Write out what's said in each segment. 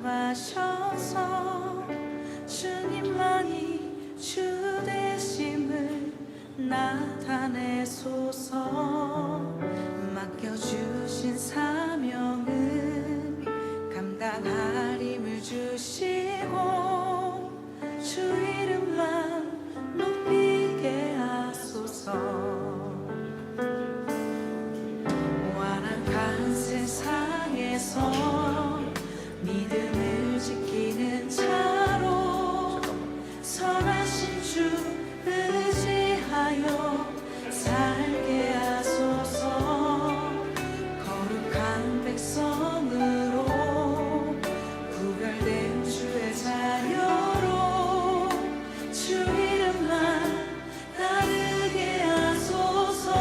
인도하셔서 주님만이 주 되심을 나타내소서. 맡겨주신 사명은 감당할 힘을 주시고 주 이름만 높이게 하소서. 완악한 세상에서 믿음을 지키는 자로 선하신 주 의지하여 살게 하소서. 거룩한 백성으로 구별된 주의 자녀로 주 이름만 따르게 하소서.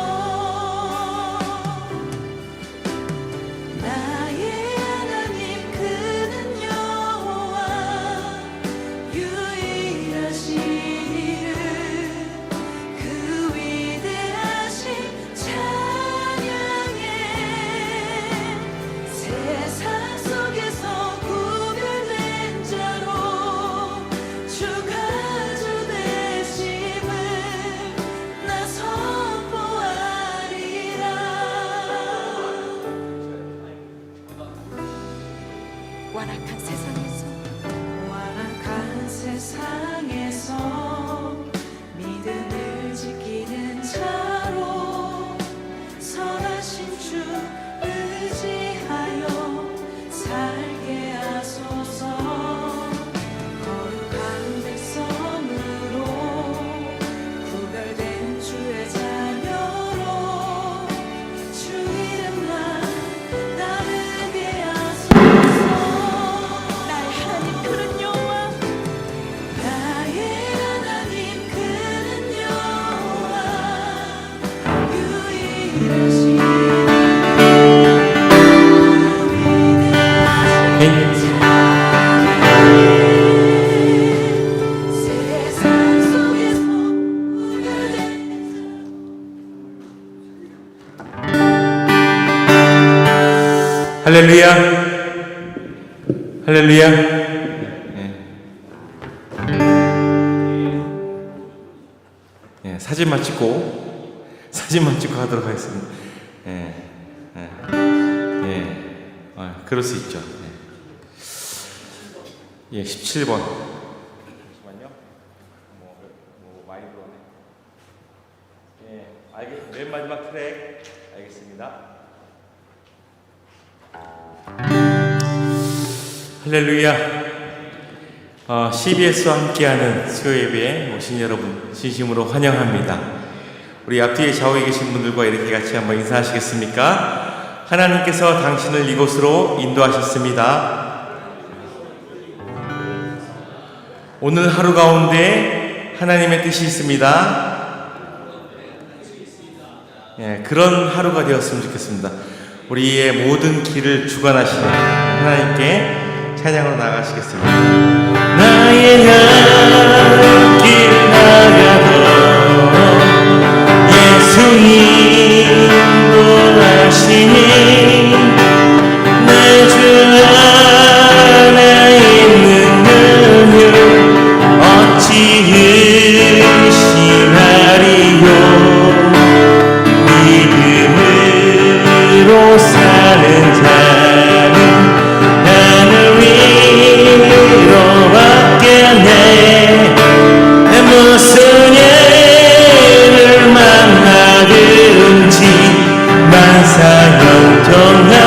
나의 하나님 그는 여호와 유일하신 이름 그 위대하신 찬양에 세상 속에서 구별된 자로 주가 주 되심을 나 선포하리라. 완악한 세상에서 믿음을 지키는 자로 선하신 주 의지하여 살게 하소서. 거룩한 백성으로 구별된 주의 자녀로 주 이름만 따르게 하소서. 나의 하나님 그는 여호와 나의 하나님 그는 여호와 유일하신 세상 속에서 구별된 할렐루야. 할렐루야. 사진만 찍고 하도록 하겠습니다. 그럴 수 있죠. 17번. 잠시만요. 많이 들어오네. 맨 마지막 트랙. 알겠습니다. 할렐루야. CBS와 함께하는 수요 예배에 오신 여러분 진심으로 환영합니다. 우리 앞뒤에 좌우에 계신 분들과 이렇게 같이 한번 인사하시겠습니까? 하나님께서 당신을 이곳으로 인도하셨습니다. 오늘 하루 가운데 하나님의 뜻이 있습니다. 그런 하루가 되었으면 좋겠습니다. 우리의 모든 길을 주관하시는 하나님께 찬양으로 나가시겠습니다. 나의 길 나가도 예수 인도하시니 내 주 안에 있는 은혜 어찌 의심하리요. 믿음으로 사는 자는 하늘 위로 왔겠네. 무슨 예를 만나든지 만사 형통하리라.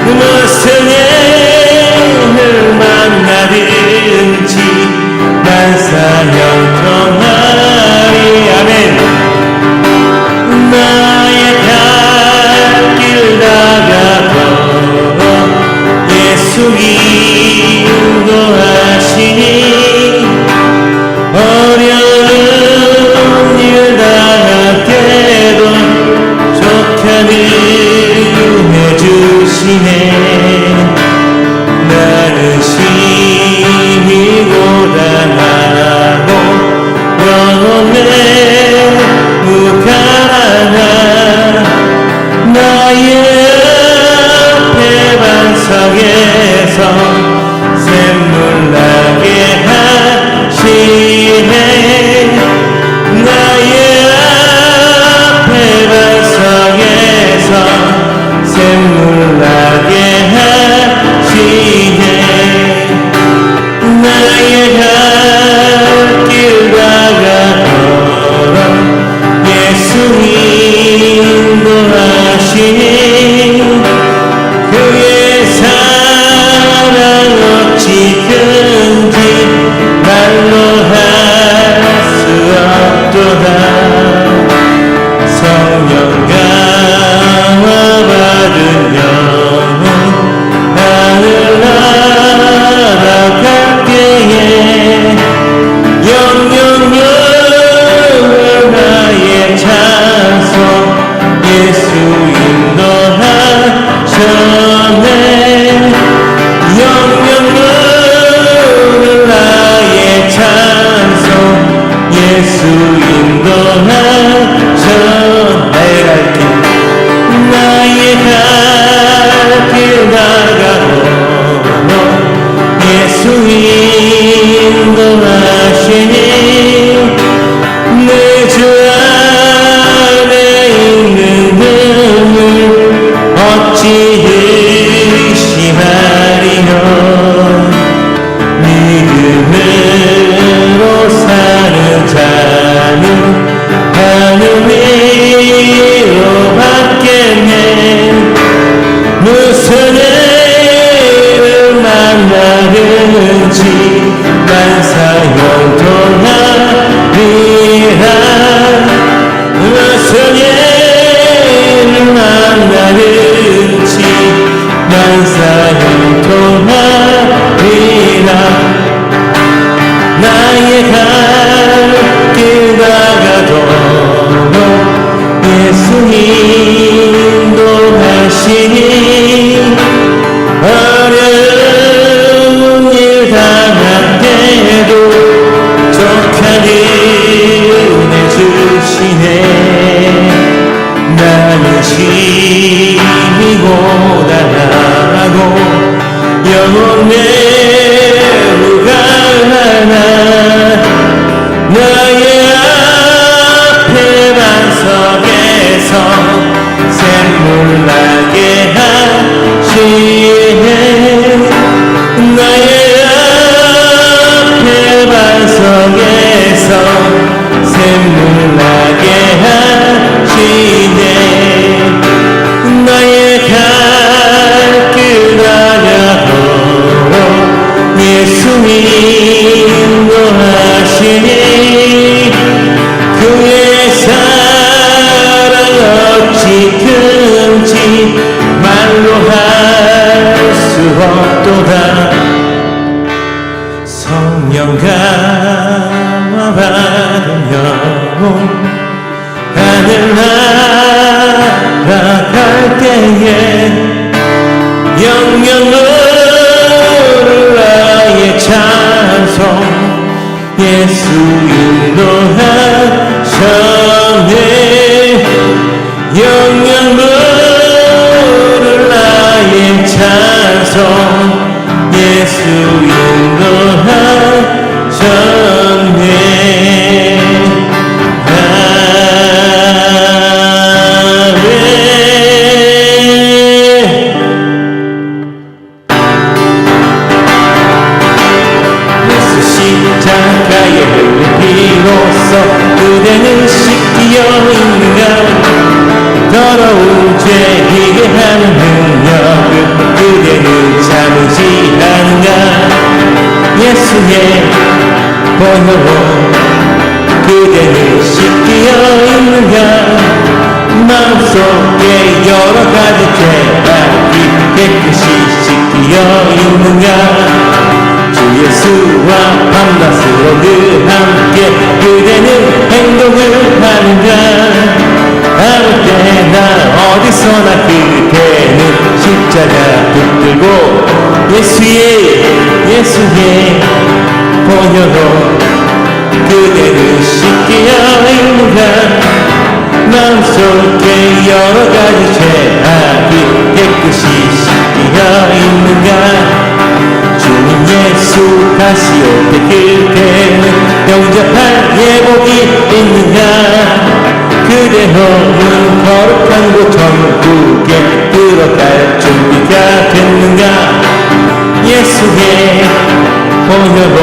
무슨 예를 만나든지 만사 형통하리. 아멘. 나의 갈 길 나가도 예수 인도하시니 어려운 일 당할 때도 좋게 능해 주시네. 나는 심히 고단하고 영혼의 무가나 나의 앞에 영영은 나의 찬송 예수 인도하셔 나의 갈길 나의 갈길 나가도록 예수 인도하시니 내 주 안에 있는 능을 어찌 의심하리요 믿음으로 사는 자는 하늘 위로 받겠네 무슨 일을 만나든지 만사 형통하리라 무슨 일을 만나든지 만사 형통하리라 나의 갈길 나가도록 예수 인도하시니 어려운 일 당할 때도 족한 은혜 주시네 나는 심히 고단하고 영혼 내루가 하나 나의 앞에 반석에서 샘물 나게 하시네 나의 앞에 반석에서 샘물 나게 하시네 나의 갈길 나가도록 예수 인도하시니 그의 사랑 어찌 큰지 말로 할 수 없도다 성령 감화 받은 영혼 하늘 날아갈 때에 영영으로 나의 찬송 예수 인도하셨네 영영으로 나의 찬송 예수 인도하셨네 십자가에 흘린 피로써 그대는 씻기어 있는가 더러운 죄이게 하는 능력을 그대는 참으지 않는가 예수의 보혈로 그대는 씻기어 있는가 마음속에 여러 가지 죄악이 깨끗이 씻기어 있는가 주 예수와 밤낮으로 늘 함께 그대는 행동을 하는가 아무 때나 어디서나 그대는 십자가 붙들고 예수의 보혈로 그대는 씻기어 있는가 마음속에 여러 가지 죄악이 깨끗이 씻기어 있는가 주님 예수 다시 올 때 그때는 영접할 예복이 있느냐 그대 허는 거룩한 곳 천국에 들어갈 준비가 됐는가 예수의 보혈로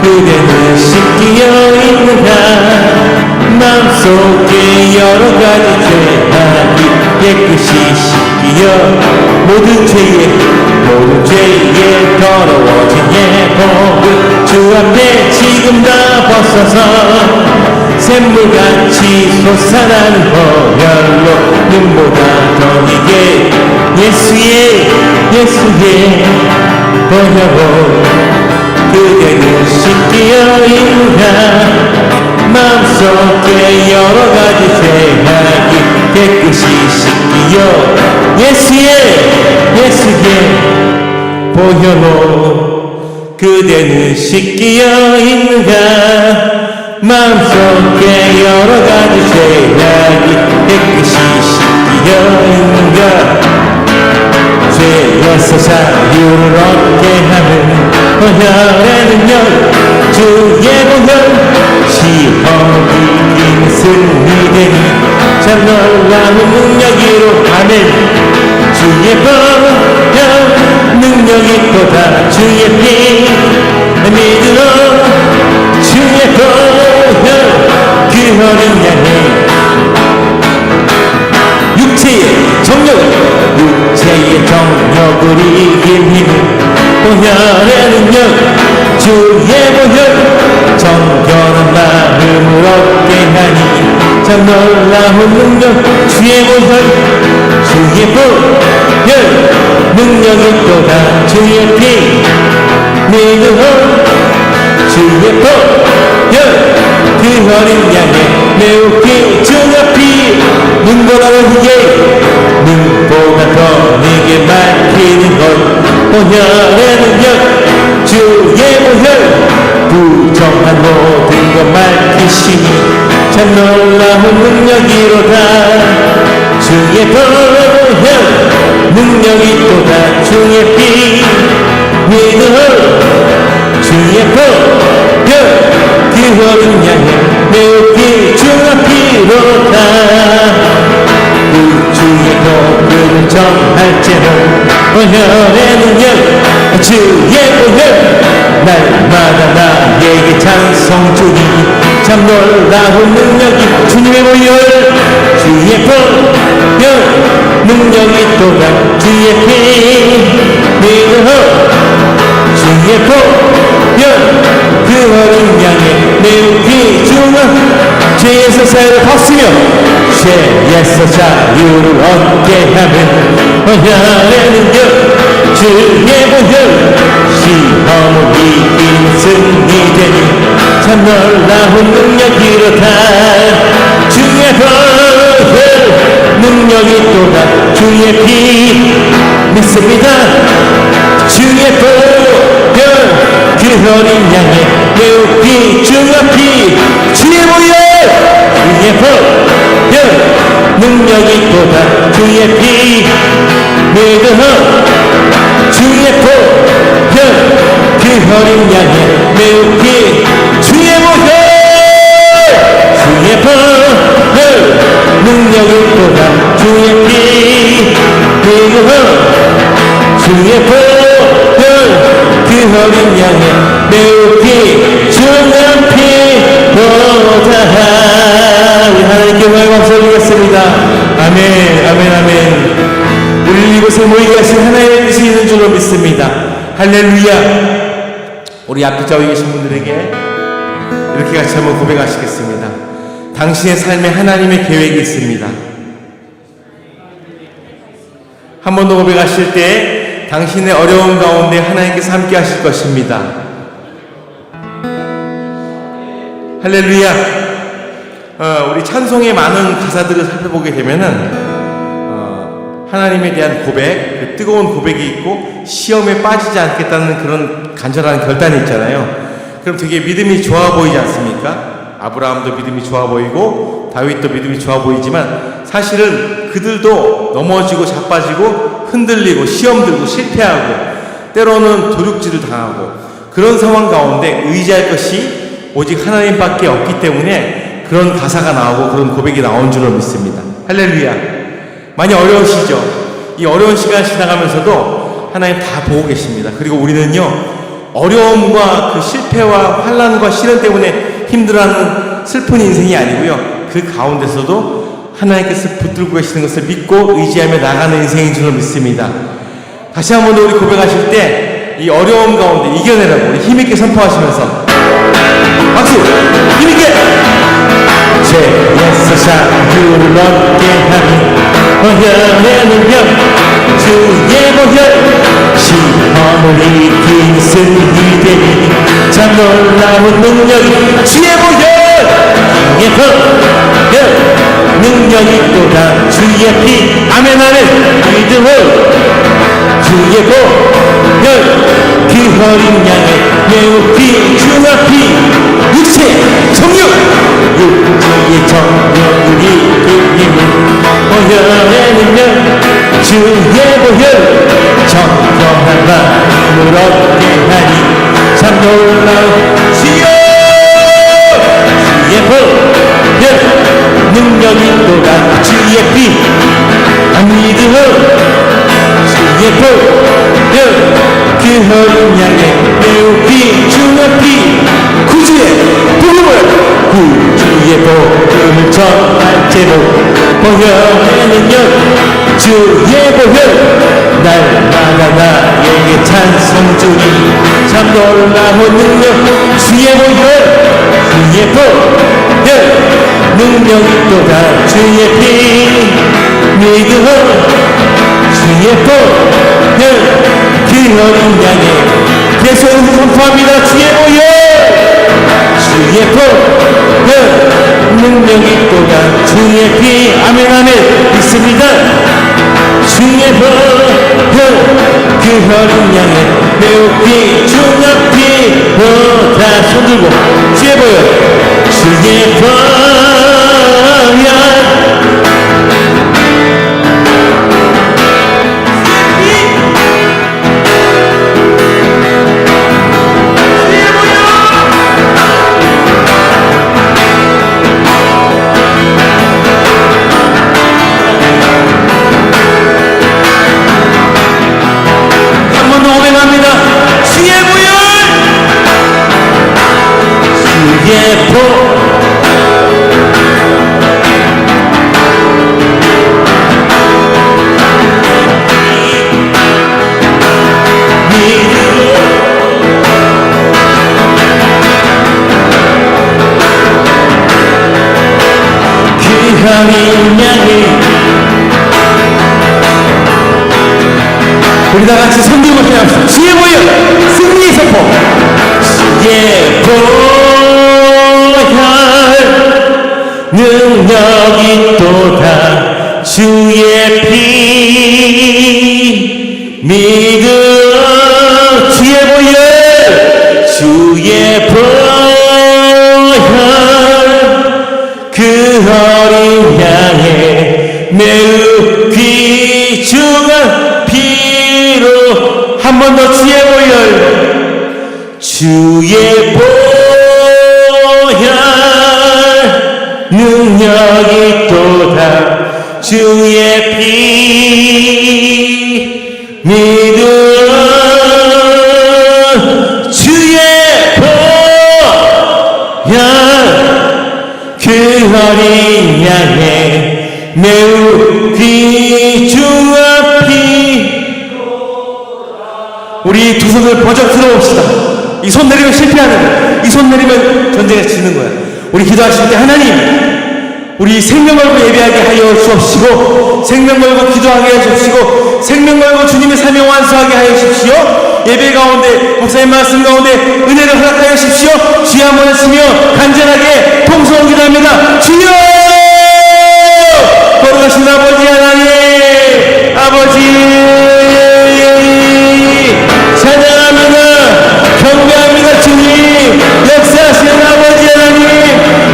그대는 씻기어 있는가 마음속에 여러 가지 죄악이 깨끗이 씻기어 모든 죄에 더러워진 예복을 주 앞에 지금 다 벗어서 샘물같이 솟아나는 보혈로 눈보다 더 이게 예수의 보혈로 그대는 씻기어 있는가 마음속에 여러 가지 죄악이 깨끗이 씻기어 예수의 보혈로 그대는 씻기어 있는가 마음속에 여러가지 죄악이 깨끗이 씻기어 있는가 죄에서 자유를 얻게 하는 보혈의 능력 주의 보혈 시험을 이기는 승리되니 참 놀라운 능력이로 아멘 주의 보혈 능력이 또다 주의 피 믿으러 주의 보혈 그 어린 양의 육체의 정력을 이긴 힘은 보혈의 능력 주의 보혈 정결한 마음을 얻게 하니 참 놀라운 능력 주의 보혈 능력이 또다 주의 피 믿음으로 주의 보혈 그 어린 양의 매우 귀중한 피 눈보다 더 내게 막히는 것 보혈의 능력 주의 보혈 부정한 모든 것 막히시니 참 놀라운 능력이로다 주의 보혈 능력이 또다 주의 피 믿음으로 주의 보혈 그 어린 양의 매우 귀중한 피로다 그 주의 복음을 전할지는 보혈의 능력 주의 보혈 날마다 나에게 찬송 주니 참 놀라운 능력이 주님의 보혈 주의 보혈 능력이 또다 주의 피 믿음으로 주의 보혈 그 어린 양의 매우 귀중한 죄에서 자유를 벗으며 죄에서 자유를 얻게 하는 보혈의 능력 주의 보혈 시험을 이기는 승리되니 참 놀라운 능력이로다 주의 보혈 능력이 또다 주의 피 믿습니다 주의 보혈 그 어린 양의 매우 귀중한 피 주의 보혈 주의 보혈 능력이 또다 주의 피 믿음으로 주의 보혈 그 어린 양의 매우 주의 보혈 주의 보혈 능력이 또다 주의 피 믿음으로 주의 보혈 그 어린 양의 매우 귀중한 피로다 우리 하나님께 영광 올리겠습니다. 아멘 아멘 아멘 우리 이곳에 모이게 하신 하나님의 뜻이 있는 줄로 믿습니다. 할렐루야 우리 앞에 저기 계신 분들에게 이렇게 같이 한번 고백하시겠습니다. 당신의 삶에 하나님의 계획이 있습니다. 한 번 더 고백하실 때 당신의 어려움 가운데 하나님께서 함께 하실 것입니다. 할렐루야 우리 찬송의 많은 가사들을 살펴보게 되면은 하나님에 대한 고백, 그 뜨거운 고백이 있고 시험에 빠지지 않겠다는 그런 간절한 결단이 있잖아요. 그럼 되게 믿음이 좋아 보이지 않습니까? 아브라함도 믿음이 좋아 보이고 다윗도 믿음이 좋아 보이지만 사실은 그들도 넘어지고 자빠지고 흔들리고 시험 들고 실패하고 때로는 도둑질을 당하고 그런 상황 가운데 의지할 것이 오직 하나님밖에 없기 때문에 그런 가사가 나오고 그런 고백이 나온 줄로 믿습니다. 할렐루야. 많이 어려우시죠? 이 어려운 시간 지나가면서도 하나님 다 보고 계십니다. 그리고 우리는요 어려움과 그 실패와 환난과 시련 때문에 힘들어하는 슬픈 인생이 아니고요 그 가운데서도 하나님께서 붙들고 계시는 것을 믿고 의지하며 나가는 인생인 줄로 믿습니다. 다시 한 번 더 우리 고백하실 때 이 어려움 가운데 이겨내라고 우리 힘있게 선포하시면서 박수! 힘있게! 죄에서 자유를 얻게 하는 보혈의 능력 주의 보혈 시험을 이기는 승리되니 참 놀라운 능력이 주의 보혈 주의 보혈 능력이 또다 주의 피 아멘 아멘 믿음을 주의 보혈 어린 양의 매우 귀중한 피 육체 정욕 육체의 정욕이 그 힘을 보혈의 능력 주의 보혈 정결한 마음을 얻게 하니 참 놀라운 주여 주의 보혈 능력이 또다 주의 피 믿음을 주의 보혈 그 어린 양의 매우 귀중한 피 구주의 복음을 구주의 복음을 전할 제목 보혈의 능력 주의 보혈 날마다 나에게 찬송 주니 참 놀라운 능력 주의 보혈 주의 보혈 능력이 또다 주의 피 믿음을 주의 보혈 그 어린 양의 계속 선포합니다. 주의 보혈 주의 보혈 능력이 또다 주의 피 아멘 아멘 믿습니다. 주의 보혈 그 어린 양의 매우 귀중한 피보다 손들고 주의 보혈 주의 보혈 우리 다 같이 손 들고 기도합시다. 주의 보혈 승리의 선포 주의 보혈 능력이 또다 주의 피 믿음 주의 보혈 주의 보혈 그 어린 양의 매우 귀중한 피로 한 번 더 주의 보혈 주의 보혈 능력이 또다 주의 피 믿음 주의 보혈 그 어린 양의 매우 귀중한 피 우리 두 손을 버젓 들어봅시다. 이 손 내리면 실패하는 이 손 내리면 전쟁에서 지는 거야. 우리 기도하실 때 하나님 우리 생명 걸고 예배하게 하여 주옵시고 생명 걸고 기도하게 하여 주옵시고 생명 걸고 주님의 사명 완수하게 하여 주십시오. 예배 가운데 목사님 말씀 가운데 은혜를 허락하여 주십시오. 주여 한번 하시며 간절하게 통성을 기도합니다. 주여 거룩하신 아버지 하나님 아버지 찬양합니다. 경배합니다. 주님 역사하시는 아버지 하나님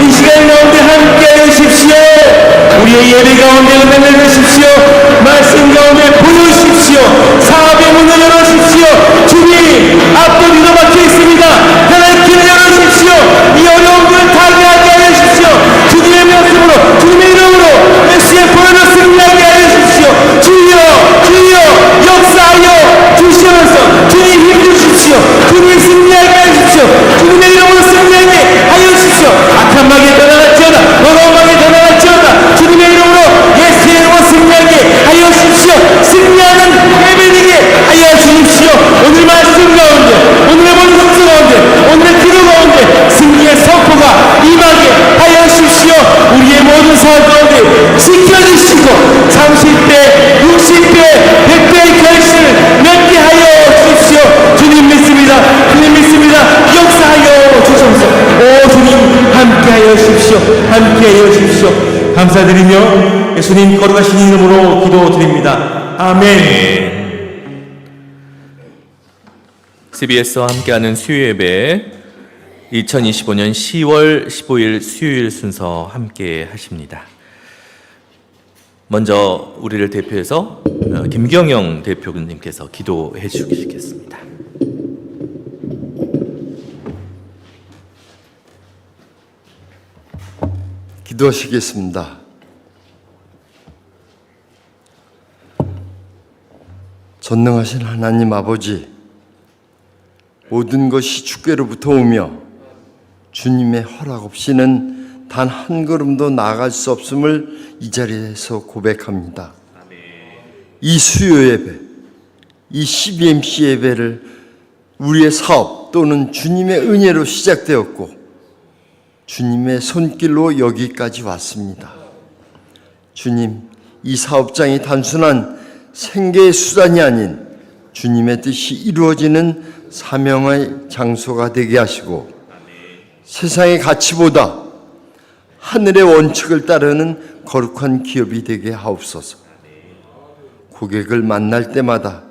이 시간 가운데 함께해 주십시오. 우리의 예배 가운데 은혜를 주십시오. 말씀 가운데 보여주십시오. 사업의 문을 열어주십시오. 주님 앞도 뒤로막혀 있습니다. 하나님 길을 열어주십시오. 이 어려운 길을 타개하게 하여 주십시오. 주님의 말씀으로 주님의 이름으로 메시의 보혈로 승리하게 하여 주십시오. 주여 주여 역사하여 주시면서 주님 힘주십시오. 주님 승리하게 하여 주십시오. 주님의 이름으로 승리하게 하여 주십시오. 악한 마귀에 떠나갈지어다 어려운 마귀에 떠나갈지어다 주님의 이름으로 예수의 이름으로 승리하게 하여 주십시오. 승리하는 예배되게 하여 주십시오. 오늘 말씀 가운데 오늘의 모든 성수 가운데 오늘의 기도 가운데 승리의 선포가 임하게 하여 주십시오. 우리의 모든 사업 가운데 지켜주시고 30배 60배 100배의 결실을 맺게 하여 주십시오. 주님 믿습니다. 주님 믿습니다. 역사하여 주옵소서. 오 주님 함께하여 주십시오. 함께하여 주십시오. 감사드리며 예수님 거룩하신 이름으로 기도드립니다. 아멘. CBS와 함께하는 수요예배 2025년 10월 15일 수요일 순서 함께 하십니다. 먼저 우리를 대표해서 김경영 대표님께서 기도해 주시겠습니다. 기도하시겠습니다. 전능하신 하나님 아버지, 모든 것이 주께로부터 오며 주님의 허락 없이는 단 한 걸음도 나아갈 수 없음을 이 자리에서 고백합니다. 이 수요 예배, 이 CBMC 예배를 우리의 사업 또는 주님의 은혜로 시작되었고 주님의 손길로 여기까지 왔습니다. 주님, 이 사업장이 단순한 생계의 수단이 아닌 주님의 뜻이 이루어지는 사명의 장소가 되게 하시고 세상의 가치보다 하늘의 원칙을 따르는 거룩한 기업이 되게 하옵소서. 고객을 만날 때마다,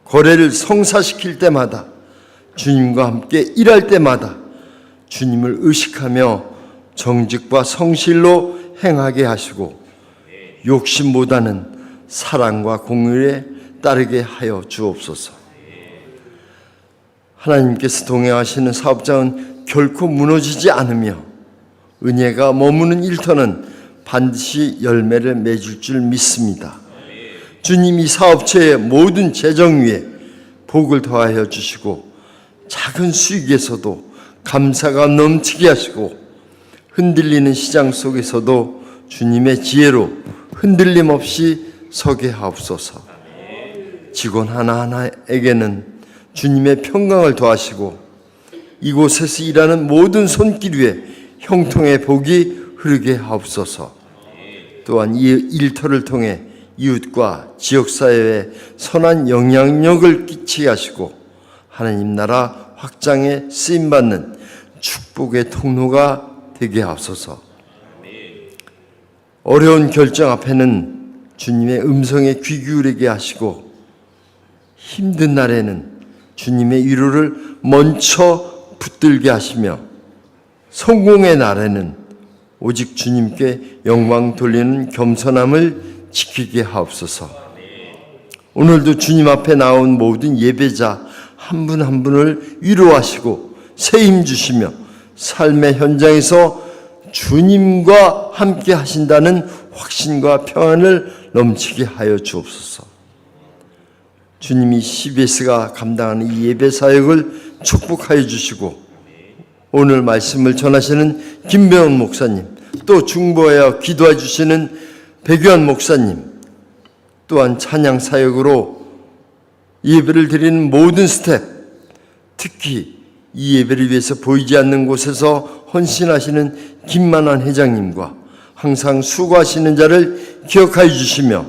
거래를 성사시킬 때마다, 주님과 함께 일할 때마다 주님을 의식하며 정직과 성실로 행하게 하시고 욕심보다는 사랑과 공의에 따르게 하여 주옵소서. 하나님께서 동행하시는 사업장은 결코 무너지지 않으며 은혜가 머무는 일터는 반드시 열매를 맺을 줄 믿습니다. 주님이 사업체의 모든 재정 위에 복을 더하여 주시고 작은 수익에서도 감사가 넘치게 하시고 흔들리는 시장 속에서도 주님의 지혜로 흔들림 없이 서게 하옵소서. 직원 하나하나에게는 주님의 평강을 더하시고 이곳에서 일하는 모든 손길 위에 형통의 복이 흐르게 하옵소서. 또한 이 일터를 통해 이웃과 지역사회에 선한 영향력을 끼치게 하시고 하나님 나라 확장에 쓰임받는 축복의 통로가 되게 하옵소서. 어려운 결정 앞에는 주님의 음성에 귀 기울이게 하시고 힘든 날에는 주님의 위로를 먼저 붙들게 하시며 성공의 날에는 오직 주님께 영광 돌리는 겸손함을 지키게 하옵소서. 오늘도 주님 앞에 나온 모든 예배자 한 분 한 분을 위로하시고 새 힘 주시며 삶의 현장에서 주님과 함께 하신다는 확신과 평안을 넘치게 하여 주옵소서. 주님이 CBS가 감당하는 이 예배 사역을 축복하여 주시고 오늘 말씀을 전하시는 김병원 목사님, 또 중보하여 기도해 주시는 백유한 목사님, 또한 찬양 사역으로 예배를 드리는 모든 스텝, 특히 이 예배를 위해서 보이지 않는 곳에서 헌신하시는 김만환 회장님과 항상 수고하시는 자를 기억하여 주시며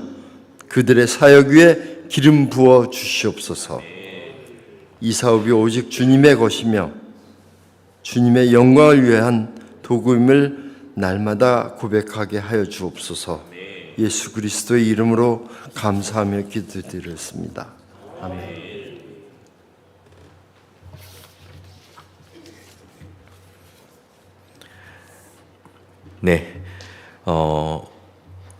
그들의 사역 위에 기름 부어 주시옵소서. 이 사업이 오직 주님의 것이며 주님의 영광을 위한 도구임을 날마다 고백하게 하여 주옵소서. 예수 그리스도의 이름으로 감사하며 기도드렸습니다. 아멘. 네,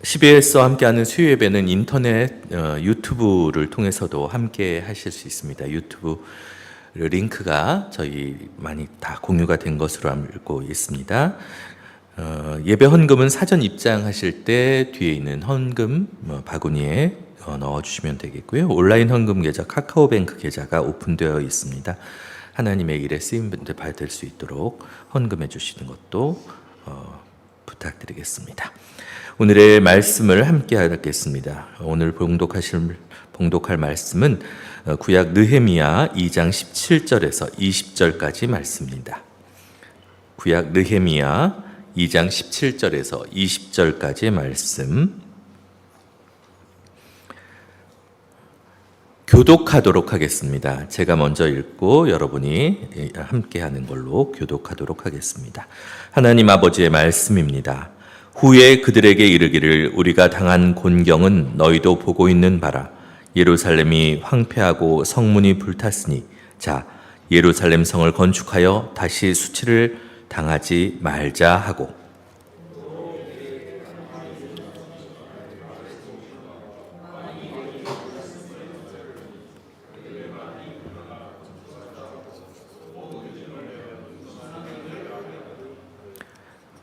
CBS와 함께하는 수요 예배는 인터넷 유튜브를 통해서도 함께 하실 수 있습니다. 유튜브 링크가 저희 많이 다 공유가 된 것으로 알고 있습니다. 예배 헌금은 사전 입장하실 때 뒤에 있는 헌금 바구니에 넣어주시면 되겠고요. 온라인 헌금 계좌 카카오뱅크 계좌가 오픈되어 있습니다. 하나님의 일에 쓰임을 받을 수 있도록 헌금해 주시는 것도 부탁드리겠습니다. 오늘의 말씀을 함께 하겠습니다. 오늘 봉독할 말씀은 구약 느헤미야 2장 17절에서 20절까지 말씀입니다. 구약 느헤미야 2장 17절에서 20절까지 말씀 교독하도록 하겠습니다. 제가 먼저 읽고 여러분이 함께하는 걸로 교독하도록 하겠습니다. 하나님 아버지의 말씀입니다. 후에 그들에게 이르기를 우리가 당한 곤경은 너희도 보고 있는 바라. 예루살렘이 황폐하고 성문이 불탔으니 자 예루살렘 성을 건축하여 다시 수치를 당하지 말자 하고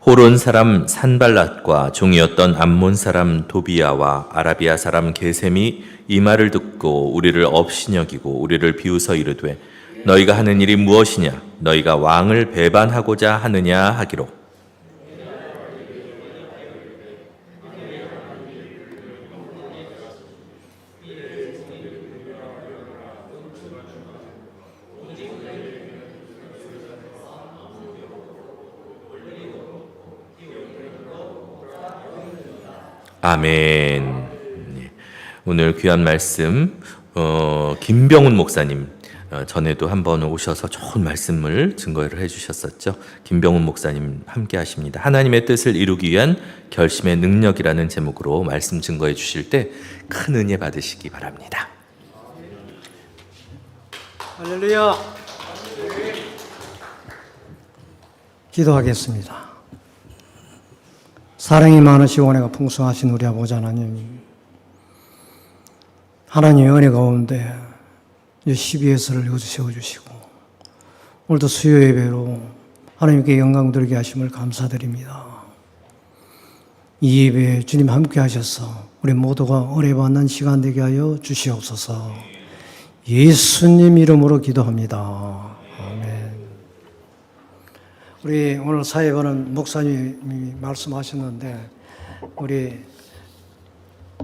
호론 사람 산발랏과 종이었던 암몬 사람 도비야와 아라비아 사람 게셈이 이 말을 듣고 우리를 없이 여기고 우리를 비웃어 이르되 너희가 하는 일이 무엇이냐 너희가 왕을 배반하고자 하느냐 하기로 아멘. 네. 오늘 귀한 말씀 김병훈 목사님 전에도 한번 오셔서 좋은 말씀을 증거를 해주셨었죠. 김병훈 목사님 함께 하십니다. 하나님의 뜻을 이루기 위한 결심의 능력이라는 제목으로 말씀 증거해 주실 때 큰 은혜 받으시기 바랍니다. 할렐루야. 기도하겠습니다. 사랑이 많으시고 은혜가 풍성하신 우리 아버지 하나님, 하나님의 은혜 가운데 12회설을 이곳에 세워주시고 오늘도 수요 예배로 하나님께 영광 돌게 하심을 감사드립니다. 이 예배에 주님 함께 하셔서 우리 모두가 은혜 받는 시간 되게 하여 주시옵소서. 예수님 이름으로 기도합니다. 아멘. 우리 오늘 사회하는 목사님이 말씀하셨는데 우리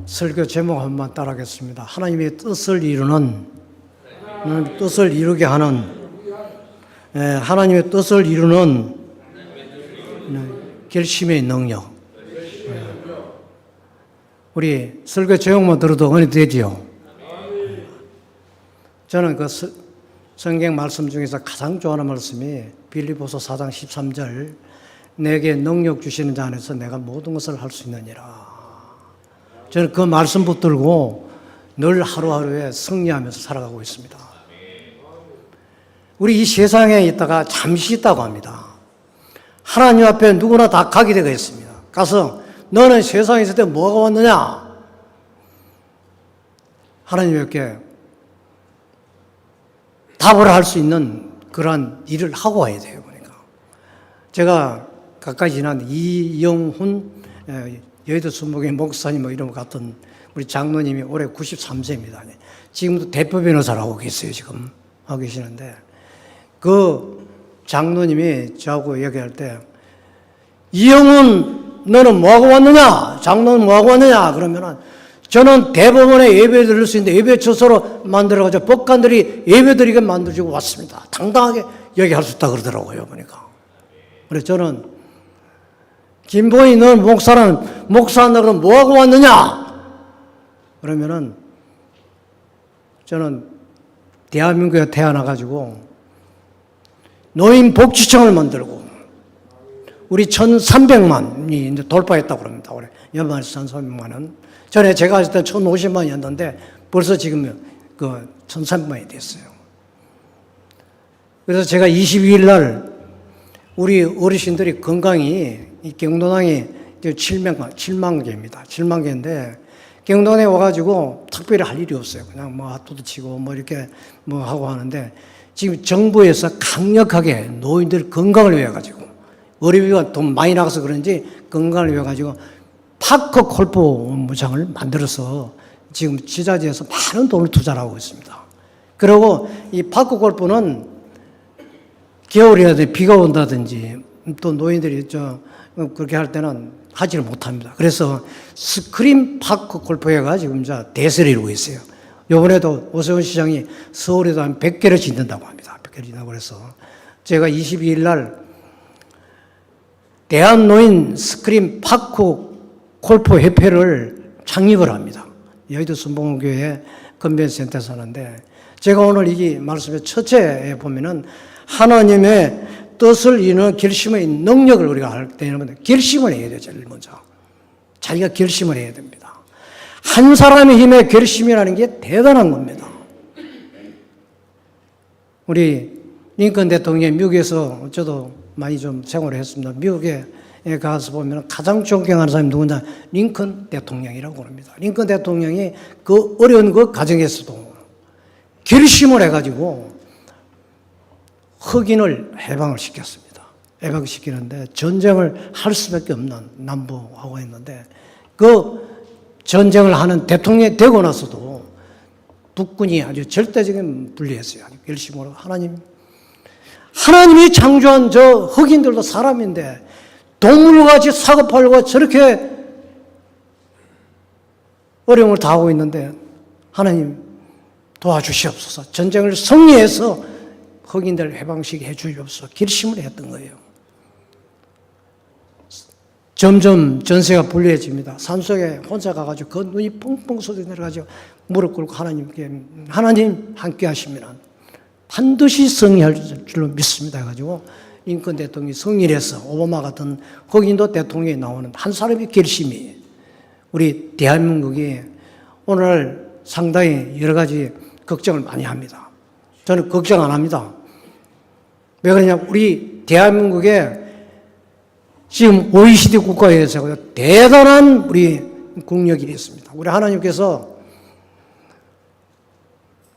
설교 제목 한번 따라하겠습니다. 하나님의 뜻을 이루는, 뜻을 이루게 하는, 하나님의 뜻을 이루는 결심의 능력. 우리 설교 제목만 들어도 은혜 되지요. 저는 그 성경 말씀 중에서 가장 좋아하는 말씀이 빌립보서 4장 13절 내게 능력 주시는 자 안에서 내가 모든 것을 할 수 있느니라. 저는 그 말씀 붙들고 늘 하루하루에 승리하면서 살아가고 있습니다. 우리 이 세상에 있다가 잠시 있다고 합니다. 하나님 앞에 누구나 다 가게 되어 있습니다. 가서 너는 세상에 있을 때 뭐가 왔느냐? 하나님께 답을 할 수 있는 그러한 일을 하고 와야 돼요. 그러니까 제가 가까이 지난 이영훈 여의도 순복의 목사님 뭐 이름 같은 우리 장로님이 올해 93세입니다. 지금도 대표 변호사를 하고 계세요. 지금 하고 계시는데 그 장로님이 저하고 얘기할 때 이영훈 너는 뭐하고 왔느냐? 장로는 뭐하고 왔느냐? 그러면은 저는 대법원에 예배 드릴 수 있는데 예배 처소로 만들어가지고 법관들이 예배 드리게 만들어주고 왔습니다. 당당하게 얘기할 수 있다 그러더라고요. 보니까. 그래서 저는 김보희 너는 목사한다 그러면 뭐하고 왔느냐? 그러면은 저는 대한민국에 태어나가지고 노인복지청을 만들고 우리 1,300만이 이제 돌파했다고 그럽니다. 올해 연말 1,300만은. 전에 제가 했을 때 1,050만이었는데 벌써 지금 그 1,300만이 됐어요. 그래서 제가 22일 날 우리 어르신들이 건강이 이 경도당이 7만 개입니다. 7만 개인데 경도당에 와가지고 특별히 할 일이 없어요. 그냥 뭐 핫도도 치고 뭐 이렇게 뭐 하고 하는데 지금 정부에서 강력하게 노인들 건강을 위해 가지고 어린이가 돈 많이 나가서 그런지 건강을 위해 가지고 파크 골프장을 만들어서 지금 지자체에서 많은 돈을 투자를 하고 있습니다. 그리고 이 파크 골프는 겨울이라든지 비가 온다든지 또 노인들이 그렇게 할 때는 하지를 못합니다. 그래서 스크린 파크 골프회가 지금 대세를 이루고 있어요. 이번에도 오세훈 시장이 서울에도 한 100개를 짓는다고 합니다. 100개를 짓는다고 그래서 제가 22일 날 대한노인 스크린 파크 골프 협회를 창립을 합니다. 여의도 순복음교회 건벤센터에서 하는데 제가 오늘 이 말씀의 첫째에 보면은 하나님의 뜻을 이루는 결심의 능력을 우리가 할 때는 결심을 해야 돼요. 제일 먼저 자기가 결심을 해야 됩니다. 한 사람의 힘의 결심이라는 게 대단한 겁니다. 우리 링컨 대통령이 미국에서 저도 많이 좀 생활을 했습니다. 미국에 가서 보면 가장 존경하는 사람이 누구냐? 링컨 대통령이라고 합니다. 링컨 대통령이 그 어려운 그 과정에서도 결심을 해가지고 흑인을 해방을 시켰습니다. 해방시키는데 전쟁을 할 수밖에 없는 남부하고 했는데 그 전쟁을 하는 대통령이 되고 나서도 북군이 아주 절대적인 분리했어요. 결심으로 하나님이 창조한 저 흑인들도 사람인데 동물같이 사고팔고 저렇게 어려움을 당하고 있는데 하나님 도와주시옵소서. 전쟁을 승리해서 흑인들 해방시켜 주시옵소서. 결심을 했던 거예요. 점점 전세가 불리해집니다. 산속에 혼자 가가지고 그 눈이 펑펑 쏟아 내려가지고 무릎 꿇고 하나님께 하나님 함께 하시면 반드시 승리할 줄로 믿습니다. 해가지고 링컨 대통령이 승리를 해서 오바마 같은 흑인도 대통령이 나오는 한 사람의 결심이 우리 대한민국이 오늘 상당히 여러 가지 걱정을 많이 합니다. 저는 걱정 안 합니다. 왜 그러냐? 우리 대한민국에 지금 OECD 국가에서 대단한 우리 국력이 있습니다. 우리 하나님께서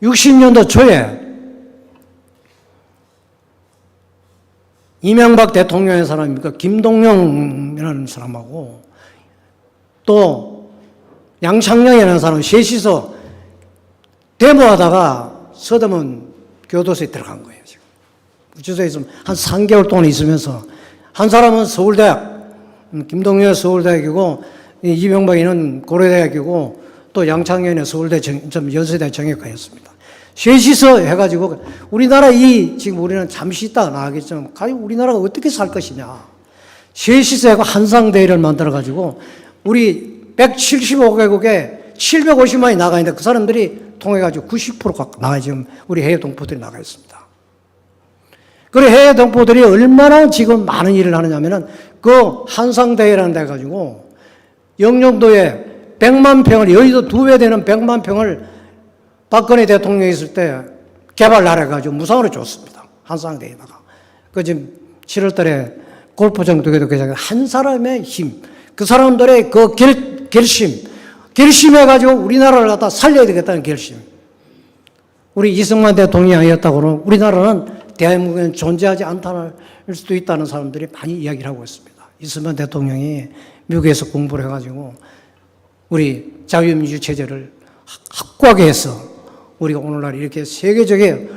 60년도 초에 이명박 대통령의 사람이니까 김동영이라는 사람하고 또 양창영이라는 사람 셋이서 데모하다가 서대문 교도소에 들어간 거예요. 지금 구치소에 있으면 한 3개월 동안 있으면서 한 사람은 서울대학, 김동영은 서울대학이고 이명박이는 고려대학이고 또 양창현은 서울대 연세대 정예과였습니다. 셋이서 해가지고 우리나라 지금 우리는 잠시 있다가 나가겠지만 과연 우리나라가 어떻게 살 것이냐. 셋이서 해고 한상대회를 만들어가지고 우리 175개국에 750만이 나가 있는데 그 사람들이 통해가지고 90%가 나가 지금 우리 해외 동포들이 나가 있습니다. 그래 해외 동포들이 얼마나 지금 많은 일을 하느냐면은 그 한상대회라는 데 가지고 영종도에 100만 평을 여의도 2배 되는 100만 평을 박근혜 대통령이 있을 때 개발 나라가지고 무상으로 줬습니다. 한상대회에다가. 그 지금 7월 달에 골프장 두 개도 개장해 한 사람의 힘, 그 사람들의 그 결심해가지고 우리나라를 갖다 살려야 되겠다는 결심. 우리 이승만 대통령이었다고 그러면 우리나라는 대한민국에는 존재하지 않을 수도 있다는 사람들이 많이 이야기를 하고 있습니다. 이승만 대통령이 미국에서 공부를 해가지고 우리 자유민주 체제를 확고하게 해서 우리가 오늘날 이렇게 세계적에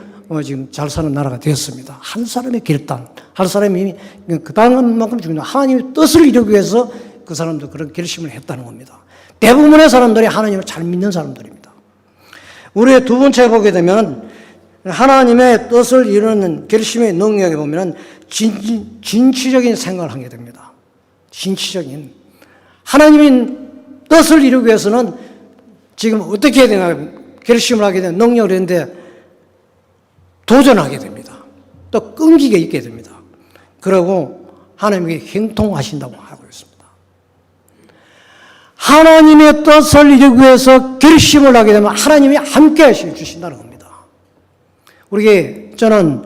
지금 잘 사는 나라가 되었습니다. 한 사람의 결단, 한 사람이 그 당만큼 중요한 하나님의 뜻을 이루기 위해서 그 사람도 그런 결심을 했다는 겁니다. 대부분의 사람들이 하나님을 잘 믿는 사람들입니다. 우리의 두 번째 보게 되면 하나님의 뜻을 이루는 결심의 능력에 보면 진취적인 생각을 하게 됩니다. 진취적인. 하나님의 뜻을 이루기 위해서는 지금 어떻게 해야 되나 결심을 하게 되는 능력을 했는데 도전하게 됩니다. 또 끈기가 있게 됩니다. 그리고 하나님께 형통하신다고 하고 있습니다. 하나님의 뜻을 이루기 위해서 결심을 하게 되면 하나님이 함께 하셔주신다는 겁니다. 저는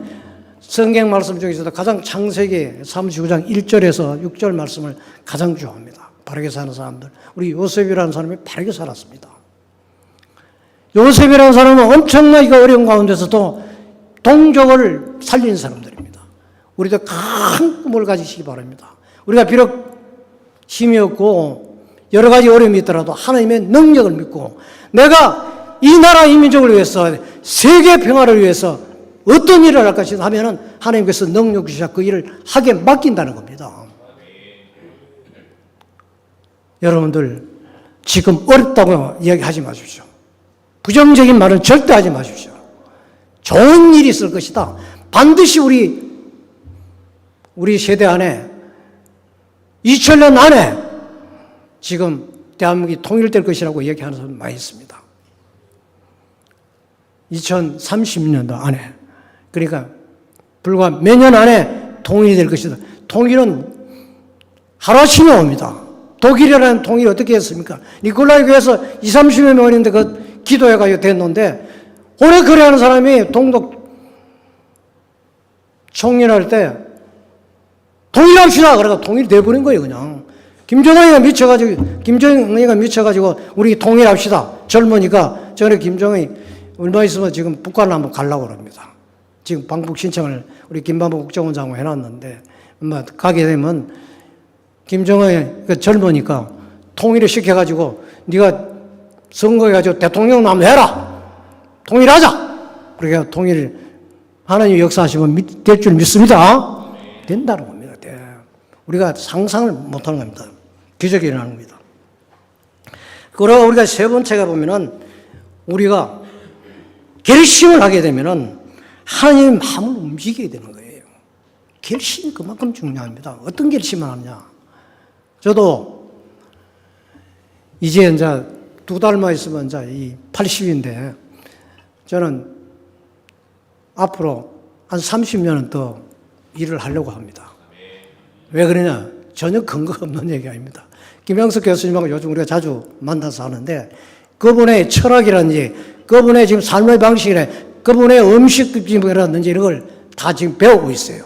성경 말씀 중에서도 가장 창세기 39장 1절에서 6절 말씀을 가장 좋아합니다. 바르게 사는 사람들. 우리 요셉이라는 사람이 바르게 살았습니다. 요셉이라는 사람은 엄청나게 어려운 가운데서도 동족을 살리는 사람들입니다. 우리도 큰 꿈을 가지시기 바랍니다. 우리가 비록 힘이 없고 여러 가지 어려움이 있더라도 하나님의 능력을 믿고 내가 이 나라 이 민족을 위해서 세계 평화를 위해서 어떤 일을 할 것이다 하면은 하나님께서 능력 주셔서 그 일을 하게 맡긴다는 겁니다. 여러분들 지금 어렵다고 이야기하지 마십시오. 부정적인 말은 절대 하지 마십시오. 좋은 일이 있을 것이다. 반드시 우리 세대 안에 2000년 안에 지금 대한민국이 통일될 것이라고 얘기하는 사람 많이 있습니다. 2030년도 안에. 그러니까 불과 몇 년 안에 통일이 될 것이다. 통일은 하루아침에 옵니다. 독일이라는 통일이 어떻게 했습니까? 니콜라이 교회에서 20-30명 어린데 그 기도해가지고 됐는데 오래 그래하는 사람이 동독 총리할 때 통일합시다. 그래가 통일돼버린 거예요, 그냥. 김정은이가 미쳐가지고 우리 통일합시다. 젊으니까 전에 김정은이 얼마 있으면 지금 북한을 한번 가려고 합니다. 지금 방북 신청을 우리 김만복 국정원장하고 해놨는데 가게 되면 김정은이 젊으니까 통일을 시켜가지고 네가 선거해가지고 대통령 한번 해라. 통일하자. 그러니까 통일 하나님 역사하시면 될 줄 믿습니다. 된다는 겁니다. 우리가 상상을 못하는 겁니다. 기적이 일어나는 겁니다. 그러고 우리가 세 번째가 보면은 우리가 결심을 하게 되면은 하나님의 마음을 움직이게 되는 거예요. 결심이 그만큼 중요합니다. 어떤 결심을 하느냐. 저도 이제 2달만 있으면 이 80인데 저는 앞으로 한 30년은 더 일을 하려고 합니다. 왜 그러냐? 전혀 근거가 없는 얘기 아닙니다. 김영석 교수님하고 요즘 우리가 자주 만나서 하는데 그분의 철학이라든지 그분의 지금 삶의 방식이나 그분의 음식이라든지 이런 걸 다 지금 배우고 있어요.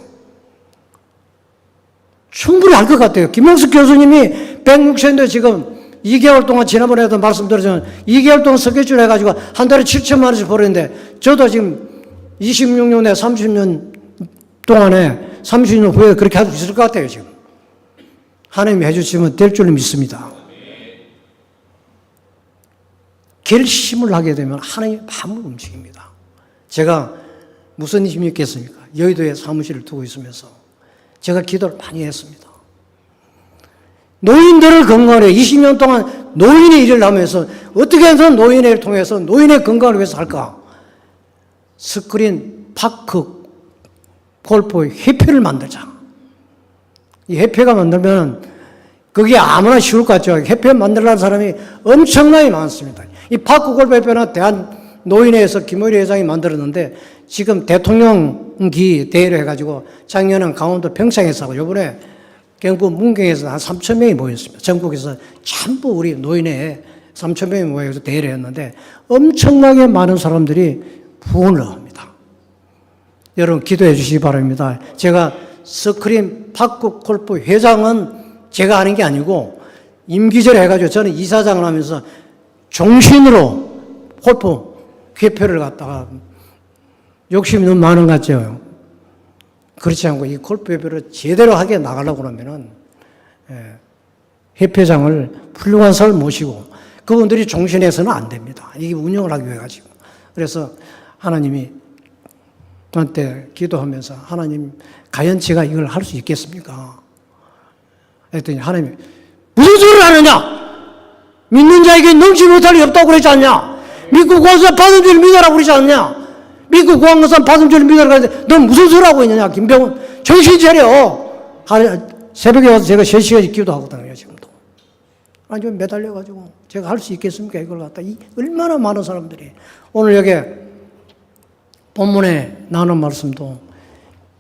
충분히 알 것 같아요. 김영석 교수님이 106세인데 지금 2개월 동안 지난번에도 말씀드렸지만 2개월 동안 스케줄 해가지고 한 달에 7천만 원씩 벌었는데 저도 지금 26년에 30년 동안에 30년 후에 그렇게 할 수 있을 것 같아요, 지금. 하나님이 해주시면 될 줄 믿습니다. 결심을 하게 되면 하나님의 마음을 움직입니다. 제가 무슨 힘이 있겠습니까? 여의도에 사무실을 두고 있으면서 제가 기도를 많이 했습니다. 노인들을 건강하려 20년 동안 노인의 일을 하면서 어떻게 해서 노인의 일을 통해서 노인의 건강을 위해서 할까? 스크린 파크 골프 협회를 만들자. 이 협회가 만들면 그게 아무나 쉬울 것 같죠. 협회 만들라는 사람이 엄청나게 많습니다. 이 파크 골프 협회는 대한 노인회에서 김의리 회장이 만들었는데 지금 대통령기 대회를 해가지고 작년은 강원도 평창에서 하고 요번에 경북 문경에서 한 3천 명이 모였습니다. 전국에서 전부 우리 노인회에 3천 명이 모여서 대회를 했는데 엄청나게 많은 사람들이 부흥을 합니다. 여러분 기도해 주시기 바랍니다. 제가 스크린 파크 골프 회장은 제가 하는 게 아니고 임기제를 해가지고 저는 이사장을 하면서 종신으로 골프 협회를 갖다가 욕심이 너무 많은 것 같죠. 그렇지 않고 이 골프 협회를 제대로 하게 나가려고 그러면은 협회장을 훌륭한 사람을 모시고 그분들이 종신해서는 안 됩니다. 이게 운영을 하기 위해 가지고. 그래서 하나님이 저한테 기도하면서 하나님 과연 제가 이걸 할 수 있겠습니까? 했더니 하나님이 무슨 소리를 하느냐? 믿는 자에게 능치 못할 일 없다고 그러지 않냐? 믿고 구한 것은 받은 줄 믿으라고 그러지 않냐? 믿고 구한 것은 받은 줄 믿으라고 그러는데 넌 무슨 소리 하고 있느냐? 김병훈 정신 차려. 새벽에 와서 제가 3시간씩 기도하거든요. 지금도. 아니 좀 매달려가지고 제가 할 수 있겠습니까? 이걸 갖다 얼마나 많은 사람들이 오늘 여기 본문에 나눈 말씀도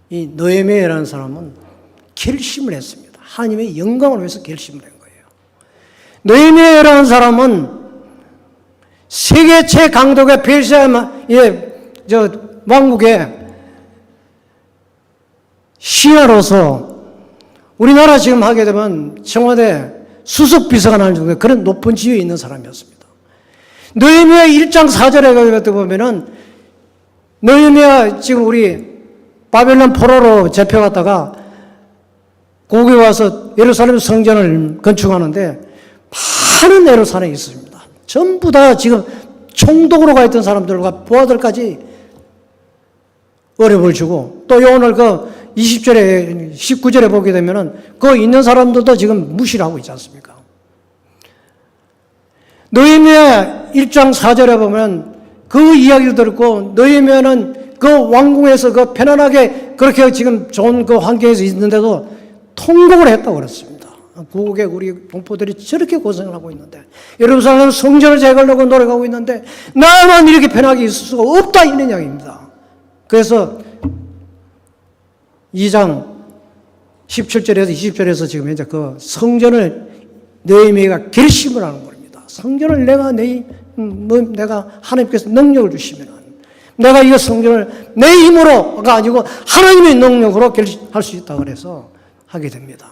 이 느헤미야라는 사람은 결심을 했습니다. 하나님의 영광을 위해서 결심을 한 거예요. 느헤미야라는 사람은 세계 최강독의 페르시아의 왕국의 신하로서 우리나라 지금 하게 되면 청와대 수석 비서가 나올 정도의 그런 높은 지위에 있는 사람이었습니다. 느헤미야 1장 4절에 보면은 느헤미야 지금 우리 바벨론 포로로 잡혀갔다가 고국에 와서 예루살렘 성전을 건축하는데 많은 예루살렘에 있습니다. 전부 다 지금 총독으로 가 있던 사람들과 부하들까지 어려움을 주고 또 오늘 그 20절에 19절에 보게 되면은 그 있는 사람들도 지금 무시를 하고 있지 않습니까? 느헤미야 1장 4절에 보면 그 이야기를 듣고 느헤미야는 그 왕궁에서 그 편안하게 그렇게 지금 좋은 그 환경에서 있는데도 통곡을 했다고 그랬습니다. 고국의 우리 동포들이 저렇게 고생을 하고 있는데 예루살렘 성전을 재건하려고 노력하고 있는데 나만 이렇게 편하게 있을 수가 없다 이런 이야기입니다. 그래서 2장 17절에서 20절에서 지금 현재 그 성전을 느헤미야가 결심을 하는 겁니다. 성전을 내가 하나님께서 능력을 주시면 내가 이 성전을 내 힘으로가 아니고 하나님의 능력으로 할 수 있다 그래서 하게 됩니다.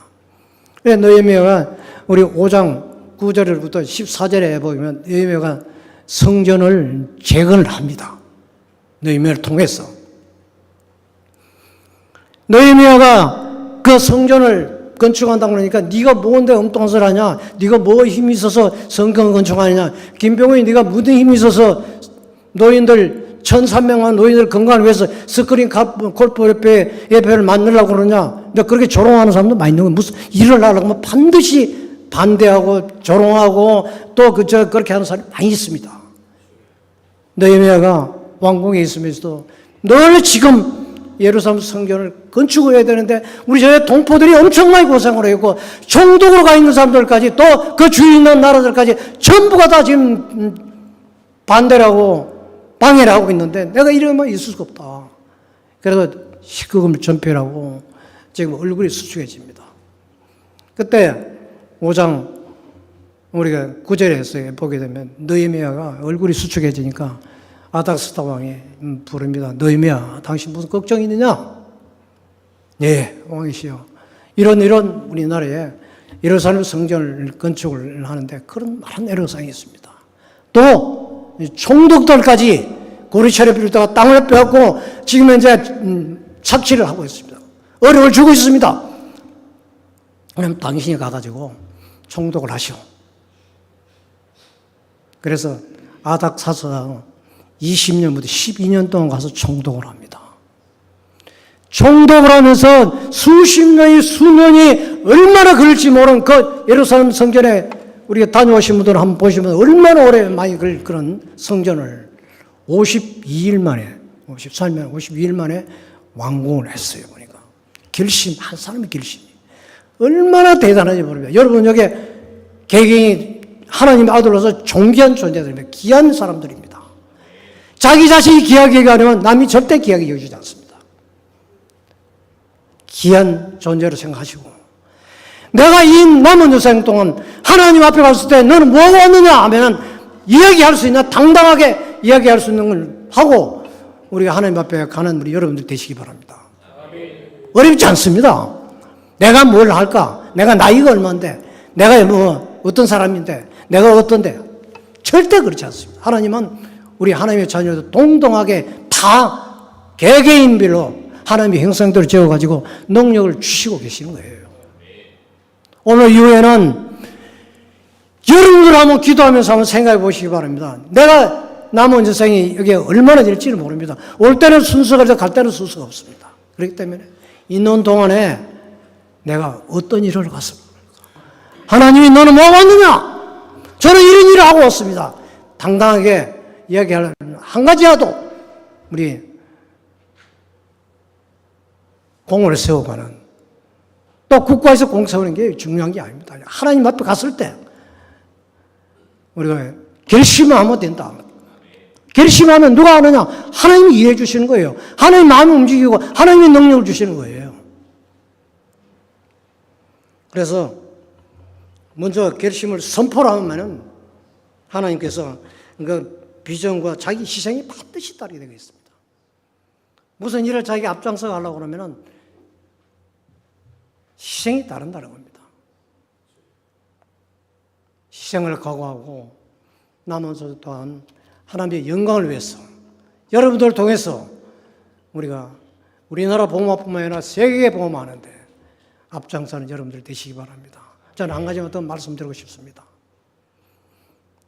느헤미야가 우리 5장 9절부터 14절에 보면 느헤미야가 성전을 재건을 합니다. 느헤미야를 통해서. 느헤미야가 그 성전을 건축한다고 그러니까 네가 뭔데 엉뚱한 소리 하냐? 네가 뭐 힘이 있어서 성전 건축하느냐? 김병훈이 네가 무슨 힘이 있어서 노인들 1,300만 노인들 건강을 위해서 스크린 골프 예배를 만들려고 그러냐? 근데 그렇게 조롱하는 사람도 많이 있는 거야. 무슨 일을 하려고 하면 반드시 반대하고 조롱하고 또 그렇게 하는 사람이 많이 있습니다. 느헤미야가 왕궁에 있으면서도 늘 지금 예루살렘 성전을 건축해야 되는데 우리 저희 동포들이 엄청 많이 고생을 했고 총독으로 가 있는 사람들까지 또 그 주위 있는 나라들까지 전부가 다 지금 반대를 하고 방해를 하고 있는데 내가 이러면 있을 수가 없다. 그래서 식구금을 전폐하고 지금 얼굴이 수축해집니다. 그때 5장 우리가 9절에서 보게 되면 느헤미야가 얼굴이 수축해지니까 아닥스다 왕이 부릅니다. 느헤미야, 당신 무슨 걱정이 있느냐? 네, 왕이시여. 이런 우리나라에 예루살렘 성전을 건축을 하는데 그런 많은 애로사항이 있습니다. 또 총독들까지 고리차를 비롯해서 땅을 빼앗고 지금 현재 착취를 하고 있습니다. 어려움을 주고 있습니다. 그럼 당신이 가가지고 총독을 하시오. 그래서 아닥사스가 20년부터 12년 동안 가서 총독을 합니다. 총독을 하면서 수년이 얼마나 걸릴지 모르는 그 예루살렘 성전에 우리가 다녀오신 분들 한번 보시면 얼마나 오래 많이 걸릴 그런 성전을 52일 만에, 52일 만에 완공을 했어요. 보니까. 결심, 한 사람의 결심이. 얼마나 대단한지 모릅니다. 여러분, 여기 개개인이 하나님의 아들로서 존귀한 존재들입니다. 귀한 사람들입니다. 자기 자신이 귀하게 여기면 남이 절대 귀하게 여기지 않습니다. 귀한 존재로 생각하시고 내가 이 남은 여생 동안 하나님 앞에 갔을 때 너는 뭐하고 왔느냐 하면 이야기할 수 있나 당당하게 이야기할 수 있는 걸 하고 우리가 하나님 앞에 가는 우리 여러분들 되시기 바랍니다. 어렵지 않습니다. 내가 뭘 할까? 내가 나이가 얼마인데 내가 뭐 어떤 사람인데 내가 어떤데 절대 그렇지 않습니다. 하나님은 우리 하나님의 자녀들 동등하게 다 개개인별로 하나님의 형상대로 지어가지고 능력을 주시고 계시는 거예요. 오늘 이후에는 여러분들 한번 기도하면서 한번 생각해 보시기 바랍니다. 내가 남은 인생이 여기에 얼마나 될지는 모릅니다. 올 때는 순서가 있어 갈 때는 순서가 없습니다. 그렇기 때문에 있는 동안에 내가 어떤 일을 갔습니까? 하나님이 너는 뭐 왔느냐? 저는 이런 일을 하고 왔습니다. 당당하게 이야기하려면 한 가지라도 우리 공을 세워가는 또 국가에서 공 세우는 게 중요한 게 아닙니다. 하나님 앞에 갔을 때 우리가 결심을 하면 된다. 결심하면 누가 하느냐? 하나님이 일해 주시는 거예요. 하나님 마음을 움직이고 하나님의 능력을 주시는 거예요. 그래서 먼저 결심을 선포를 하면은 하나님께서 그 비전과 자기 희생이 반드시 따르게 되어 있습니다. 무슨 일을 자기가 앞장서 하려고 그러면은 희생이 따른다는 겁니다. 희생을 각오하고 남은 또한 하나님의 영광을 위해서 여러분들을 통해서 우리가 우리나라 복음화뿐만 아니라 세계에 복음화하는데 앞장서는 여러분들 되시기 바랍니다. 저는 한 가지만 더 말씀드리고 싶습니다.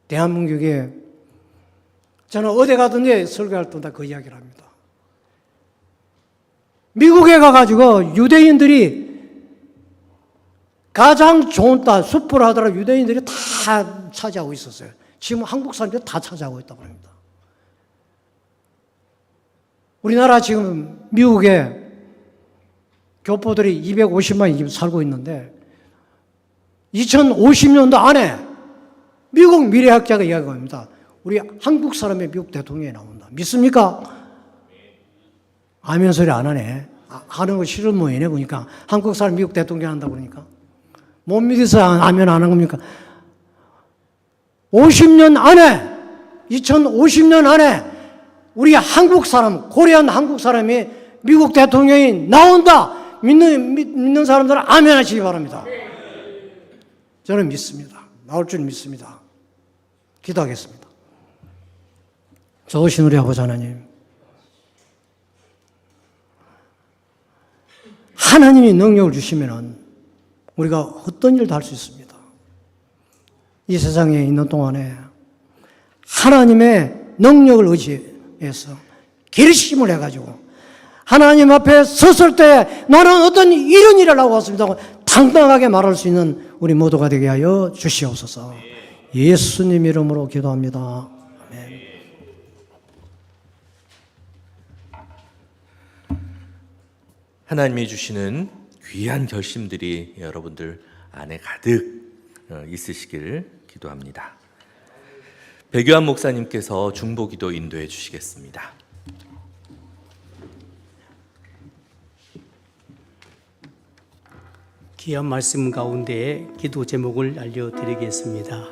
대한민국에 저는 어디 가든지 설교할 때마다 그 이야기를 합니다. 미국에 가가지고 유대인들이 가장 좋은 땅, 숲을 하더라도 유대인들이 다 차지하고 있었어요. 지금 한국 사람들이 다 차지하고 있다고 합니다. 우리나라 지금 미국에 교포들이 250만이 지금 살고 있는데 2050년도 안에 미국 미래학자가 이야기합니다. 우리 한국 사람의 미국 대통령이 나온다. 믿습니까? 아멘 소리 안 하네. 하는 거 싫은 모양이네 보니까. 한국 사람 미국 대통령 한다고 그러니까. 못 믿어서 아멘 안 하는 겁니까? 50년 안에 2050년 안에 우리 한국 사람, 코리안 한국 사람이 미국 대통령이 나온다 믿는 사람들은 아멘 하시기 바랍니다. 저는 믿습니다. 나올 줄 믿습니다. 기도하겠습니다. 좋으신 우리 아버지 하나님, 하나님이 능력을 주시면 우리가 어떤 일도 할 수 있습니다. 이 세상에 있는 동안에 하나님의 능력을 의지해서 결심을 해가지고 하나님 앞에 섰을 때 나는 어떤 이런 일을 하고 왔습니다 하고 당당하게 말할 수 있는 우리 모두가 되게 하여 주시옵소서. 예수님 이름으로 기도합니다. 아멘. 하나님이 주시는 귀한 결심들이 여러분들 안에 가득 있으시길 기도합니다. 백요한 목사님께서 중보기도 인도해 주시겠습니다. 귀한 말씀 가운데 기도 제목을 알려드리겠습니다.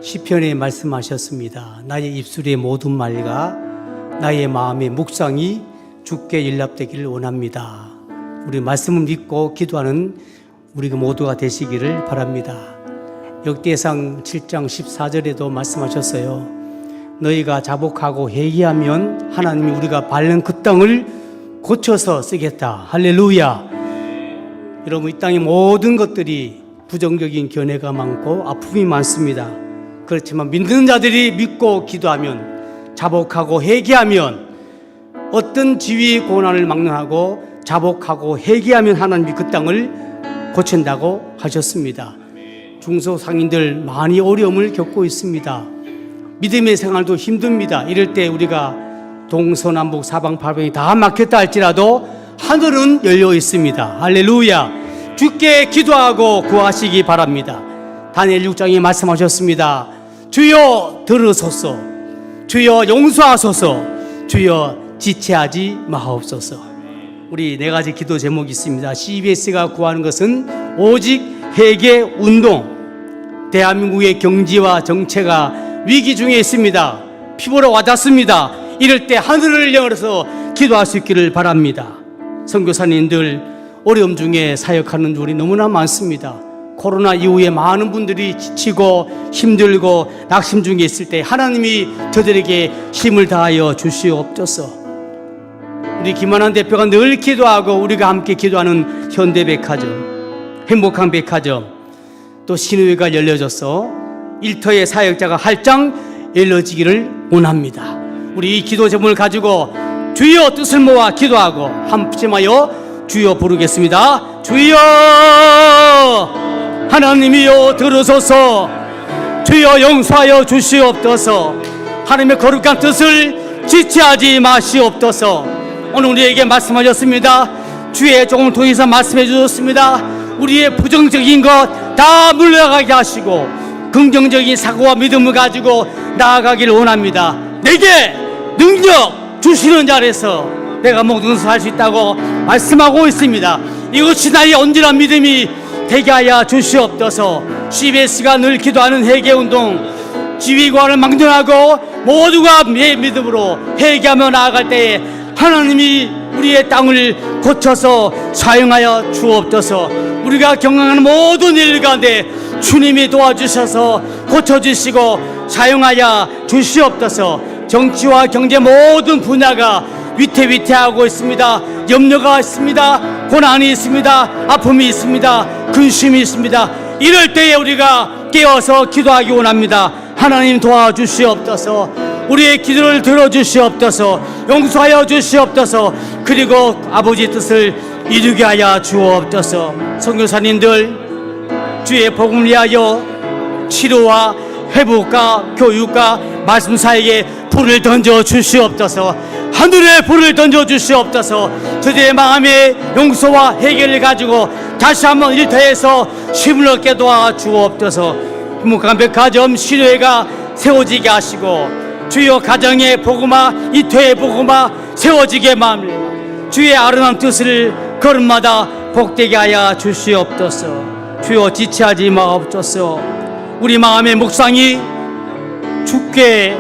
시편에 말씀하셨습니다. 나의 입술의 모든 말과 나의 마음의 묵상이 주께 연락되기를 원합니다. 우리 말씀을 믿고 기도하는 우리 모두가 되시기를 바랍니다. 역대상 7장 14절에도 말씀하셨어요. 너희가 자복하고 회개하면 하나님이 우리가 밟는 그 땅을 고쳐서 쓰겠다. 할렐루야. 여러분, 이 땅의 모든 것들이 부정적인 견해가 많고 아픔이 많습니다. 그렇지만 믿는 자들이 믿고 기도하면, 자복하고 회개하면, 어떤 지위 고난을 막론하고 자복하고 회개하면 하나님이 그 땅을 고친다고 하셨습니다. 중소상인들 많이 어려움을 겪고 있습니다. 믿음의 생활도 힘듭니다. 이럴 때 우리가 동서남북 사방팔방이 다 막혔다 할지라도 하늘은 열려 있습니다. 할렐루야. 주께 기도하고 구하시기 바랍니다. 다니엘 6장에 말씀하셨습니다. 주여 들으소서, 주여 용서하소서, 주여 지체하지 마옵소서. 우리 네 가지 기도 제목이 있습니다. CBS가 구하는 것은 오직 회개 운동. 대한민국의 경제와 정체가 위기 중에 있습니다. 피부로 와닿습니다. 이럴 때 하늘을 열어서 기도할 수 있기를 바랍니다. 선교사님들 어려움 중에 사역하는 분이 너무나 많습니다. 코로나 이후에 많은 분들이 지치고 힘들고 낙심 중에 있을 때 하나님이 저들에게 힘을 다하여 주시옵소서. 우리 김만한 대표가 늘 기도하고 우리가 함께 기도하는 현대백화점, 행복한 백화점, 또 신의회가 열려져서 일터의 사역자가 활짝 열려지기를 원합니다. 우리 이 기도 제목을 가지고 주여 뜻을 모아 기도하고 함께하여 주여 부르겠습니다. 주여 하나님이여 들으소서, 주여 용서하여 주시옵소서. 하나님의 거룩한 뜻을 지체하지 마시옵소서. 오늘 우리에게 말씀하셨습니다. 주의 종을 통해서 말씀해 주셨습니다. 우리의 부정적인 것 다 물러가게 하시고 긍정적인 사고와 믿음을 가지고 나아가기를 원합니다. 내게 능력 주시는 자리에서 내가 모든 것을 할 수 있다고 말씀하고 있습니다. 이것이 나의 온전한 믿음이 되게 하여 주시옵소서. CBS가 늘 기도하는 회개운동, 지위관을 막론하고 모두가 믿음으로 회개하며 나아갈 때에 하나님이 우리의 땅을 고쳐서 사용하여 주옵소서. 우리가 경험하는 모든 일 가운데 주님이 도와주셔서 고쳐주시고 사용하여 주시옵소서. 정치와 경제 모든 분야가 위태위태하고 있습니다. 염려가 있습니다. 고난이 있습니다. 아픔이 있습니다. 근심이 있습니다. 이럴 때에 우리가 깨어서 기도하기 원합니다. 하나님 도와주시옵소서. 우리의 기도를 들어주시옵소서. 용서하여 주시옵소서. 그리고 아버지 뜻을 이루게 하여 주옵소서. 선교사님들 주의 복음을 위하여 치료와 회복과 교육과 말씀사에게 불을 던져 주시옵소서. 하늘에 불을 던져 주시옵소서. 저들의 마음의 용서와 해결을 가지고 다시 한번 일터에서 힘을 얻게 도와 주옵소서. 행복한 백화점 신뢰가 세워지게 하시고 주여 가정의 복음화, 이토의 복음화 세워지게 마음을 주의 아름다운 뜻을 걸음마다 복되게 하여 주시옵소서. 주여 지체하지 마옵소서. 우리 마음의 묵상이 주께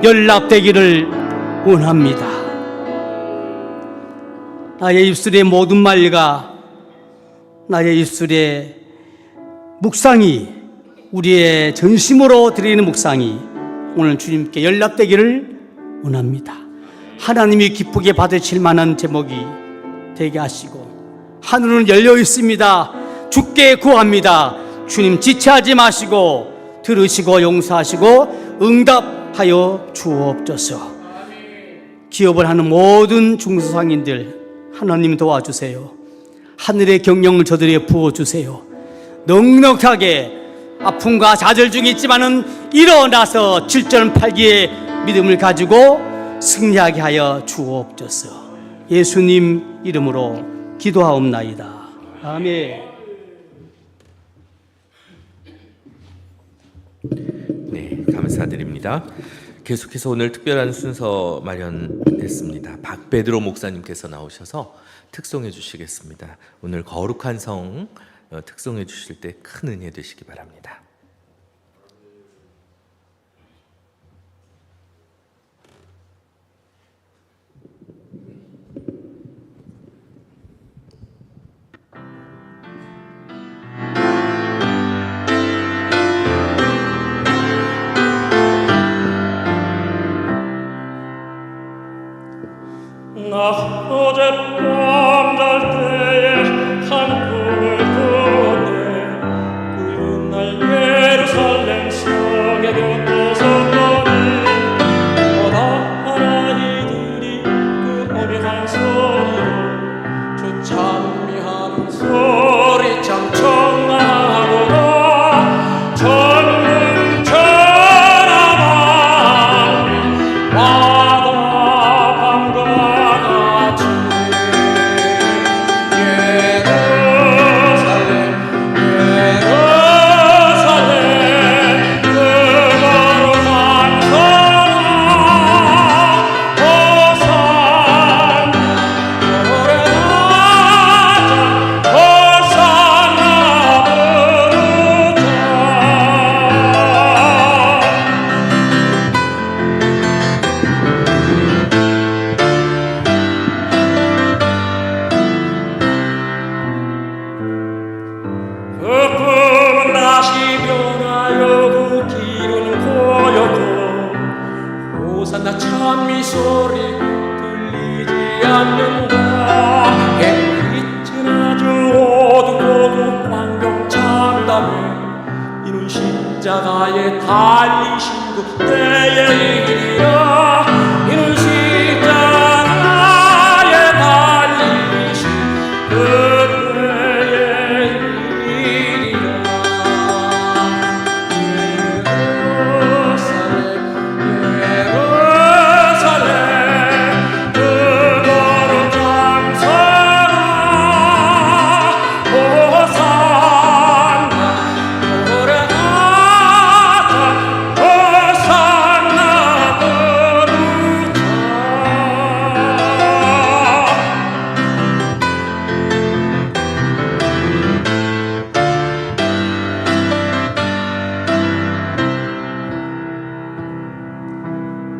연락되기를 원합니다. 나의 입술의 모든 말과 나의 입술의 묵상이, 우리의 전심으로 드리는 묵상이 오늘 주님께 연락되기를 원합니다. 하나님이 기쁘게 받으실 만한 제목이 되게 하시고, 하늘은 열려 있습니다. 주께 구합니다. 주님 지체하지 마시고 들으시고 용서하시고 응답하여 주옵소서. 기업을 하는 모든 중소상인들 하나님 도와주세요. 하늘의 경영을 저들에게 부어주세요. 넉넉하게 아픔과 좌절 중에 있지만은 일어나서 7절 8기의 믿음을 가지고 승리하게 하여 주옵소서. 예수님 이름으로 기도하옵나이다. 아멘. 네, 감사드립니다. 계속해서 오늘 특별한 순서 마련했습니다. 박베드로 목사님께서 나오셔서 특송해 주시겠습니다. 오늘 거룩한 성 특송해 주실 때 큰 은혜 되시기 바랍니다. 나 어젯밤 잘 때에 한 꿈을 꾸었네. 그 옛날 예루살렘 성에 곁에 섰더니 보다 아이들이 그 어려한 소리로 주 찬미하는 소리 참 청하구나. 전문 전하만 십자가에 달리신 그때의 일이라. 이는 십자가에 달리신 그때의 일이라. 예루살렘 그 거룩 장성아 호산나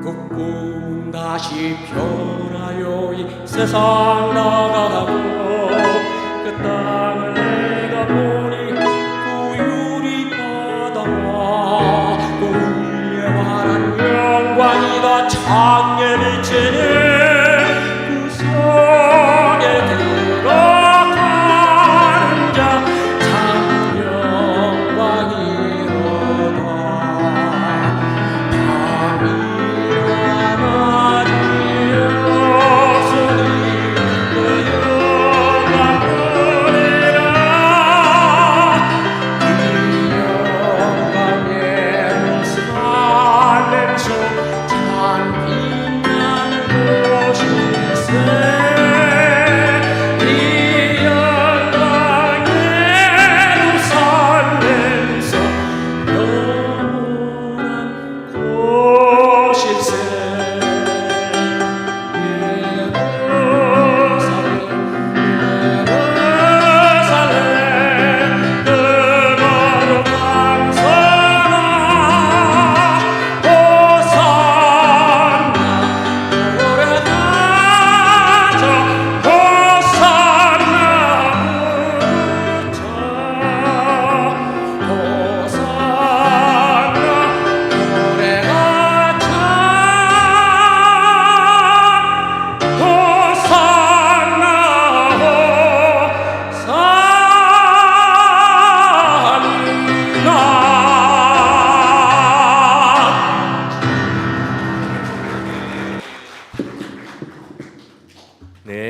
그 꿈은 다시 변하여 이 세상 나가고 그 땅을 내가 보니 그 유리바다와 그 울려하는 영광이 다 창에 비치네. 그 성에 들어가는 자 참 영광이로다. 참 빛나는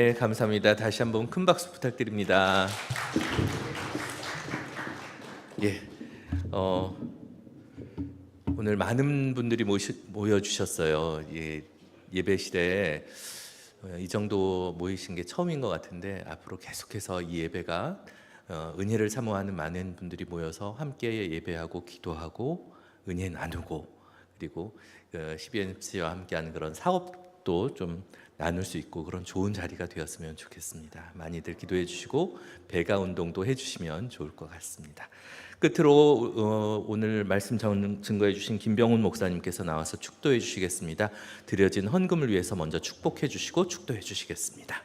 네, 감사합니다. 다시 한번 큰 박수 부탁드립니다. 예, 오늘 많은 분들이 모여주셨어요. 예, 예배실에 이 정도 모이신 게 처음인 것 같은데 앞으로 계속해서 이 예배가 은혜를 사모하는 많은 분들이 모여서 함께 예배하고 기도하고 은혜 나누고 그리고 CBNC와 함께하는 그런 사업도 좀 나눌 수 있고 그런 좋은 자리가 되었으면 좋겠습니다. 많이들 기도해 주시고 배가 운동도 해주시면 좋을 것 같습니다. 끝으로 오늘 말씀 증거해 주신 김병훈 목사님께서 나와서 축도해 주시겠습니다. 드려진 헌금을 위해서 먼저 축복해 주시고 축도해 주시겠습니다.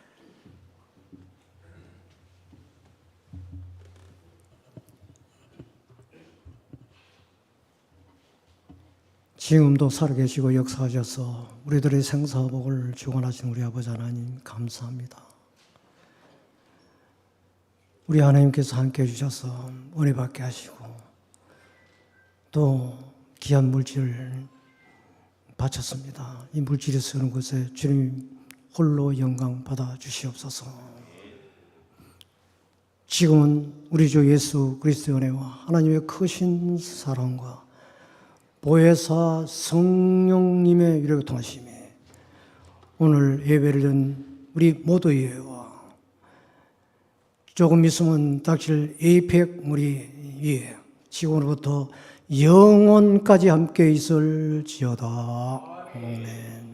지금도 살아계시고 역사하셔서 우리들의 생사복을 주관하신 우리 아버지 하나님 감사합니다. 우리 하나님께서 함께해 주셔서 은혜 받게 하시고 또 귀한 물질을 바쳤습니다. 이 물질이 쓰는 곳에 주님 홀로 영광 받아 주시옵소서. 지금은 우리 주 예수 그리스도의 은혜와 하나님의 크신 사랑과 보혜사 성령님의 위로가 통하심이 오늘 예배를 든 우리 모두의와 조금 있으면 닥칠 에이펙 무리 위에 지금으로부터 영원까지 함께 있을지어다. 아멘.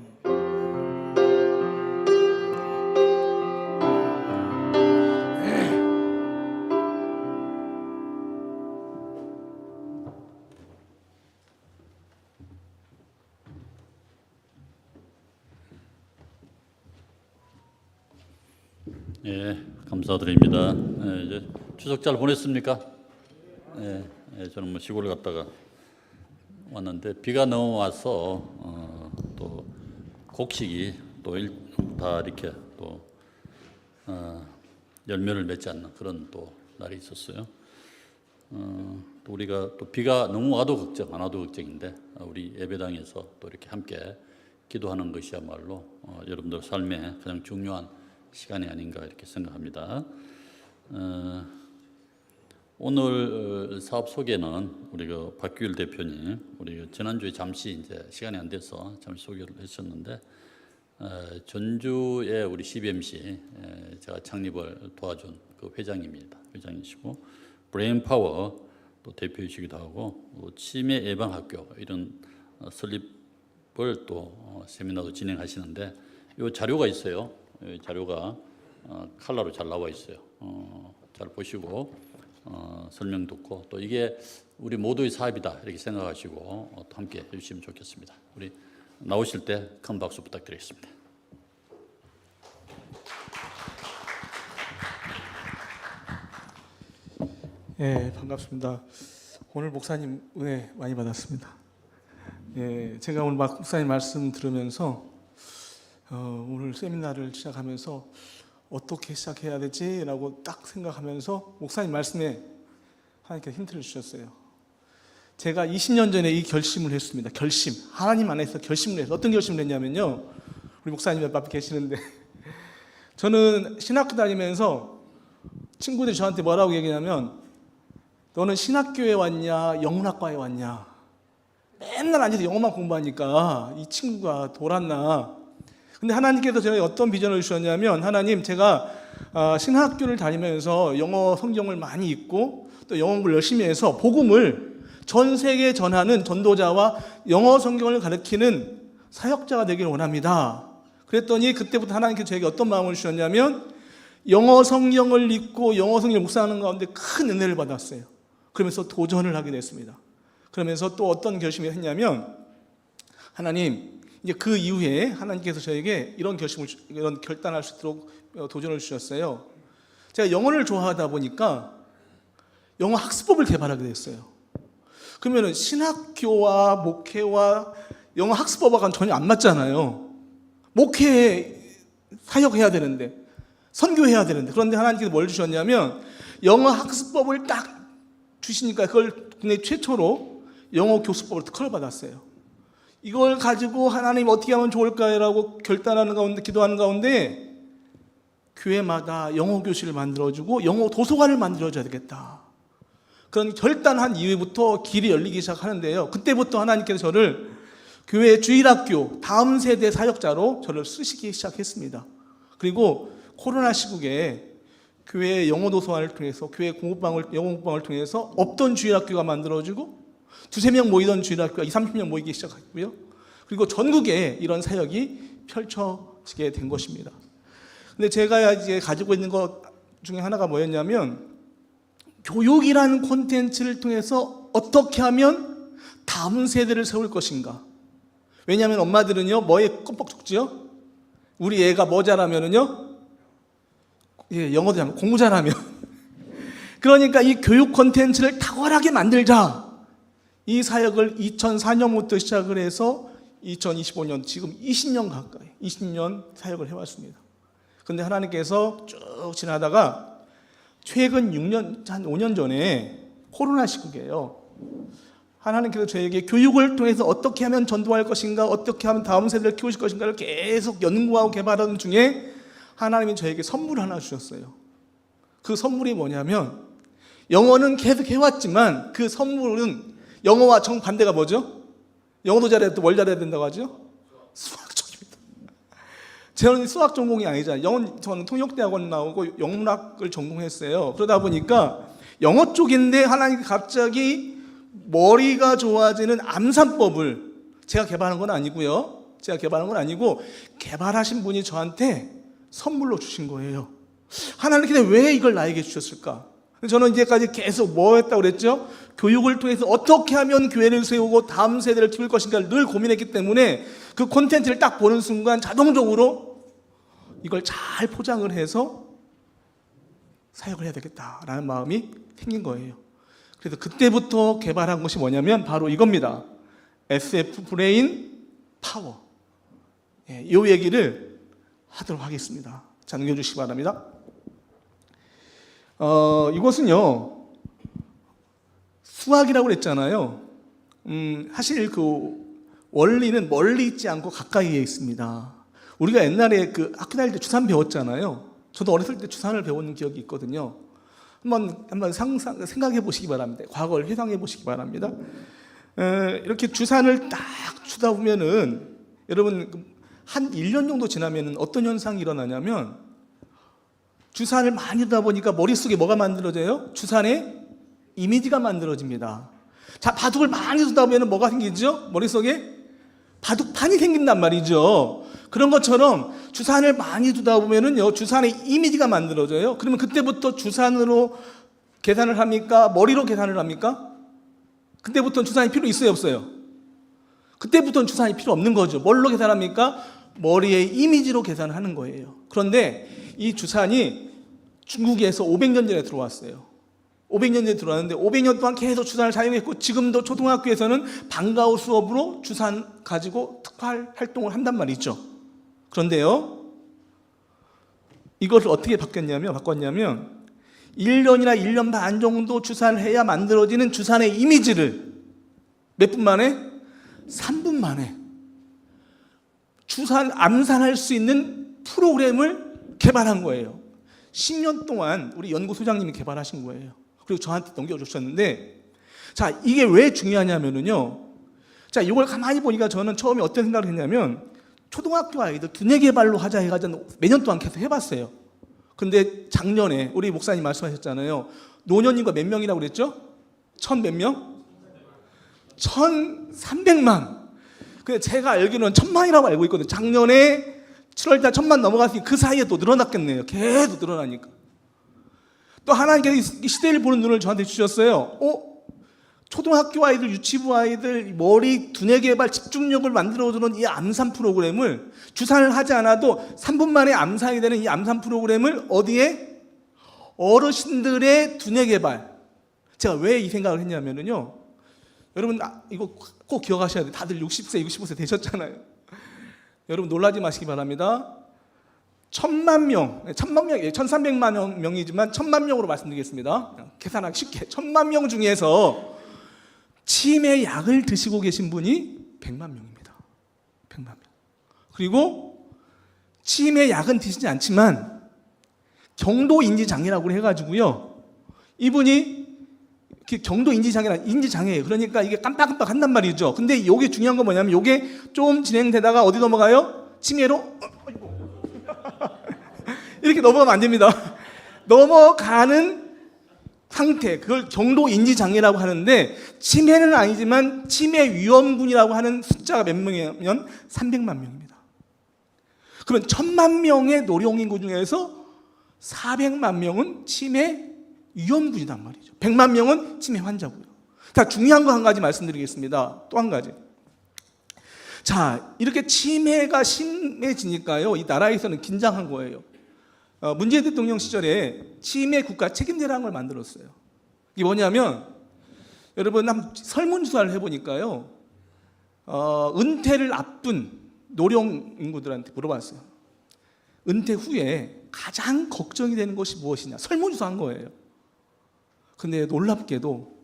예, 감사드립니다. 예, 이제 추석 잘 보냈습니까? 예, 저는 뭐 시골에 갔다가 왔는데 비가 너무 와서 또 곡식이 또 다 이렇게 또 열매를 맺지 않는 그런 또 날이 있었어요. 또 우리가 또 비가 너무 와도 걱정, 안 와도 걱정인데 우리 예배당에서 또 이렇게 함께 기도하는 것이야말로 여러분들 삶에 가장 중요한 시간이 아닌가 이렇게 생각합니다. 오늘 사업 소개는 우리 그 박규일 대표님, 우리 지난주에 잠시 이제 시간이 안 돼서 잠시 소개를 했었는데 전주의 우리 CBMC 제가 창립을 도와준 그 회장입니다. 회장이시고 브레인 파워 또 대표이시기도 하고 치매 예방 학교 이런 설립을 또 세미나도 진행하시는데 이 자료가 있어요. 자료가 컬러로 잘 나와 있어요. 잘 보시고 설명 듣고 또 이게 우리 모두의 사업이다 이렇게 생각하시고 또 함께 해주시면 좋겠습니다. 우리 나오실 때 큰 박수 부탁드리겠습니다. 예, 반갑습니다. 오늘 목사님 은혜 많이 받았습니다. 예, 제가 오늘 목사님 말씀 들으면서 오늘 세미나를 시작하면서 어떻게 시작해야 되지라고 딱 생각하면서 목사님 말씀에 하나님께서 힌트를 주셨어요. 제가 20년 전에 이 결심을 했습니다. 결심. 하나님 안에서 결심을 해서 어떤 결심을 했냐면요. 우리 목사님 옆에 계시는데 저는 신학교 다니면서 친구들이 저한테 뭐라고 얘기하냐면 너는 신학교에 왔냐 영문학과에 왔냐 맨날 앉아서 영어만 공부하니까 이 친구가 돌았나. 근데 하나님께서 저에게 어떤 비전을 주셨냐면 하나님 제가 신학교를 다니면서 영어 성경을 많이 읽고 또 영어 공부를 열심히 해서 복음을 전 세계에 전하는 전도자와 영어 성경을 가르치는 사역자가 되기를 원합니다. 그랬더니 그때부터 하나님께서 저에게 어떤 마음을 주셨냐면 영어 성경을 읽고 영어 성경을 묵상하는 가운데 큰 은혜를 받았어요. 그러면서 도전을 하게 됐습니다. 그러면서 또 어떤 결심을 했냐면 하나님 이제 그 이후에 하나님께서 저에게 이런 결단할 수 있도록 도전을 주셨어요. 제가 영어를 좋아하다 보니까 영어 학습법을 개발하게 됐어요. 그러면은 신학교와 목회와 영어 학습법과는 전혀 안 맞잖아요. 목회 사역해야 되는데 선교해야 되는데 그런데 하나님께서 뭘 주셨냐면 영어 학습법을 딱 주시니까 그걸 국내 최초로 영어 교수법을 특허를 받았어요. 이걸 가지고 하나님 어떻게 하면 좋을까라고 결단하는 가운데 기도하는 가운데 교회마다 영어 교실을 만들어주고 영어 도서관을 만들어줘야 되겠다. 그런 결단한 이후부터 길이 열리기 시작하는데요. 그때부터 하나님께서 저를 교회 주일학교 다음 세대 사역자로 저를 쓰시기 시작했습니다. 그리고 코로나 시국에 교회 영어 도서관을 통해서 교회 영어 공부방을 통해서 없던 주일학교가 만들어지고 두세 명 모이던 주일학교가 20-30명 모이기 시작했고요. 그리고 전국에 이런 사역이 펼쳐지게 된 것입니다. 근데 제가 이제 가지고 있는 것 중에 하나가 뭐였냐면 교육이라는 콘텐츠를 통해서 어떻게 하면 다음 세대를 세울 것인가. 왜냐하면 엄마들은요 뭐에 껌뻑 죽지요? 우리 애가 뭐 잘하면은요? 예, 영어도 잘하면 공부 잘하면 그러니까 이 교육 콘텐츠를 탁월하게 만들자. 이 사역을 2004년부터 시작을 해서 2025년 지금 20년 가까이 20년 사역을 해왔습니다. 그런데 하나님께서 쭉 지나다가 최근 6년 한 5년 전에 코로나 시국이에요. 하나님께서 저에게 교육을 통해서 어떻게 하면 전도할 것인가, 어떻게 하면 다음 세대를 키우실 것인가를 계속 연구하고 개발하는 중에 하나님이 저에게 선물을 하나 주셨어요. 그 선물이 뭐냐면 영어는 계속 해왔지만 그 선물은 영어와 정반대가 뭐죠? 영어도 잘해야 또 뭘 잘해야 된다고 하죠? 수학 쪽입니다. 저는 수학 전공이 아니잖아요. 저는 통역대학원 나오고 영문학을 전공했어요. 그러다 보니까 영어 쪽인데 하나님이 갑자기 머리가 좋아지는 암산법을 제가 개발한 건 아니고요. 개발하신 분이 저한테 선물로 주신 거예요. 하나님께서 왜 이걸 나에게 주셨을까? 저는 이제까지 계속 뭐 했다고 그랬죠? 교육을 통해서 어떻게 하면 교회를 세우고 다음 세대를 키울 것인가를 늘 고민했기 때문에 그 콘텐츠를 딱 보는 순간 자동적으로 이걸 잘 포장을 해서 사역을 해야 되겠다라는 마음이 생긴 거예요. 그래서 그때부터 개발한 것이 뭐냐면 바로 이겁니다. SF 브레인 파워. 이 얘기를 하도록 하겠습니다. 자, 넘겨주시기 바랍니다. 이것은요 수학이라고 그랬잖아요. 사실 그 원리는 멀리 있지 않고 가까이에 있습니다. 우리가 옛날에 그 학교 다닐 때 주산 배웠잖아요. 저도 어렸을 때 주산을 배운 기억이 있거든요. 한번 생각해 보시기 바랍니다. 과거를 회상해 보시기 바랍니다. 이렇게 주산을 딱 주다 보면은 여러분 한 1년 정도 지나면은 어떤 현상이 일어나냐면 주산을 많이 주다 보니까 머릿속에 뭐가 만들어져요? 주산의 이미지가 만들어집니다. 자, 바둑을 많이 두다 보면 뭐가 생기죠? 머릿속에 바둑판이 생긴단 말이죠. 그런 것처럼 주산을 많이 두다 보면은요, 주산의 이미지가 만들어져요. 그러면 그때부터 주산으로 계산을 합니까? 머리로 계산을 합니까? 그때부터는 주산이 필요 있어요, 없어요? 그때부터는 주산이 필요 없는 거죠. 뭘로 계산합니까? 머리의 이미지로 계산을 하는 거예요. 그런데 이 주산이 중국에서 500년 전에 들어왔어요. 500년 전에 들어왔는데 500년 동안 계속 주산을 사용했고 지금도 초등학교에서는 방과후 수업으로 주산 가지고 특활 활동을 한단 말이죠. 그런데요, 이것을 어떻게 바꿨냐면 1년이나 1년 반 정도 주산을 해야 만들어지는 주산의 이미지를 몇 분 만에? 3분 만에 주산 암산할 수 있는 프로그램을 개발한 거예요. 10년 동안 우리 연구소장님이 개발하신 거예요. 그리고 저한테 넘겨주셨는데, 자, 이게 왜 중요하냐면요. 자, 이걸 가만히 보니까 저는 처음에 어떤 생각을 했냐면, 초등학교 아이들 두뇌 개발로 하자 해가지고 매년 동안 계속 해봤어요. 근데 작년에 우리 목사님 말씀하셨잖아요. 노년인가 몇 명이라고 그랬죠? 1,000몇 명? 1,300만. 근데 제가 알기로는 1,000만이라고 알고 있거든요. 작년에 7월달 1,000만 넘어갔으니 그 사이에 또 늘어났겠네요. 계속 늘어나니까. 또 하나님께서 이 시대를 보는 눈을 저한테 주셨어요. 초등학교 아이들, 유치부 아이들 머리 두뇌 개발 집중력을 만들어주는 이 암산 프로그램을 주산을 하지 않아도 3분 만에 암산이 되는 이 암산 프로그램을 어디에? 어르신들의 두뇌 개발. 제가 왜 이 생각을 했냐면요. 여러분 이거 꼭 기억하셔야 돼요. 다들 60세, 65세 되셨잖아요. 여러분 놀라지 마시기 바랍니다. 1,000만 명, 1,300만 명이지만 1,000만 명으로 말씀드리겠습니다. 계산하기 쉽게 1,000만 명 중에서 치매 약을 드시고 계신 분이 100만 명입니다. 100만 명. 그리고 치매 약은 드시지 않지만 경도 인지 장애라고 해가지고요. 이분이 경도 인지 장애란 인지 장애예요. 그러니까 이게 깜빡깜빡 한단 말이죠. 근데 이게 중요한 건 뭐냐면 이게 좀 진행되다가 어디 넘어가요? 치매로 이렇게 넘어가면 안 됩니다. 넘어가는 상태, 그걸 경도 인지 장애라고 하는데 치매는 아니지만 치매 위험군이라고 하는 숫자가 몇 명이면 300만 명입니다. 그러면 1000만 명의 노령 인구 중에서 400만 명은 치매 위험군이란 말이죠. 100만 명은 치매 환자고요. 자, 중요한 거 한 가지 말씀드리겠습니다. 또 한 가지. 자, 이렇게 치매가 심해지니까요, 이 나라에서는 긴장한 거예요. 문재인 대통령 시절에 치매 국가 책임제라는 걸 만들었어요. 이게 뭐냐면, 여러분 한번 설문조사를 해보니까요, 은퇴를 앞둔 노령 인구들한테 물어봤어요. 은퇴 후에 가장 걱정이 되는 것이 무엇이냐? 설문조사한 거예요. 근데 놀랍게도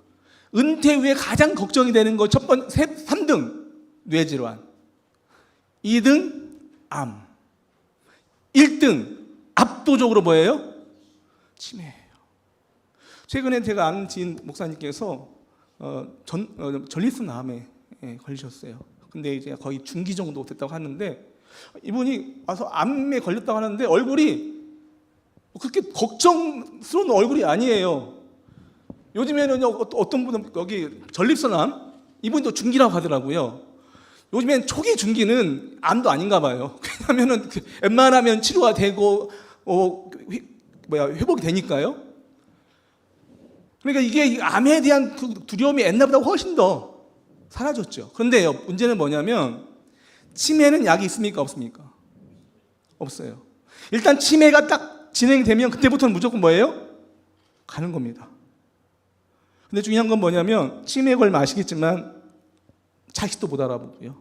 은퇴 후에 가장 걱정이 되는 것 3등 뇌질환, 2등 암, 1등 압도적으로 뭐예요? 치매예요. 최근에 제가 아는 지인 목사님께서 전립선암에 걸리셨어요. 근데 이제 거의 중기 정도 됐다고 하는데 이분이 와서 암에 걸렸다고 하는데 얼굴이 그렇게 걱정스러운 얼굴이 아니에요. 요즘에는 어떤 분은 여기 전립선암 이분도 중기라고 하더라고요. 요즘엔 초기 중기는 암도 아닌가 봐요. 왜냐하면은 웬만하면 치료가 되고 회복이 되니까요. 그러니까 이게 암에 대한 그 두려움이 옛날보다 훨씬 더 사라졌죠. 그런데요, 문제는 뭐냐면 치매는 약이 있습니까? 없습니까? 없어요. 일단 치매가 딱 진행되면 그때부터는 무조건 뭐예요? 가는 겁니다. 근데 중요한 건 뭐냐면 치매에 걸리면 아시겠지만 자식도 못 알아보고요.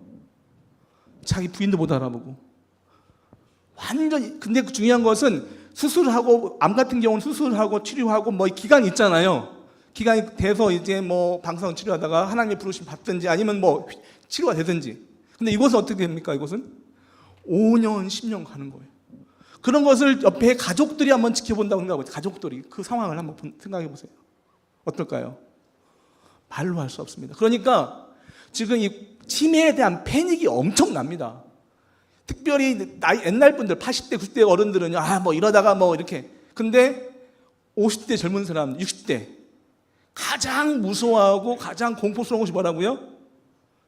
자기 부인도 못 알아보고. 완전히. 근데 중요한 것은 수술하고, 암 같은 경우는 수술하고 치료하고 뭐 기간이 있잖아요. 기간이 돼서 이제 뭐 방사선 치료하다가 하나님의 부르심 받든지 아니면 뭐 치료가 되든지. 근데 이것은 어떻게 됩니까? 이것은 5년, 10년 가는 거예요. 그런 것을 옆에 가족들이 한번 지켜본다고 생각하고, 가족들이 그 상황을 한번 생각해 보세요. 어떨까요? 말로 할 수 없습니다. 그러니까 지금 이 치매에 대한 패닉이 엄청납니다. 특별히 옛날 분들 80대, 90대 어른들은요, 뭐 이러다가 뭐 이렇게. 근데 50대 젊은 사람, 60대 가장 무서워하고 가장 공포스러운 것이 뭐라고요?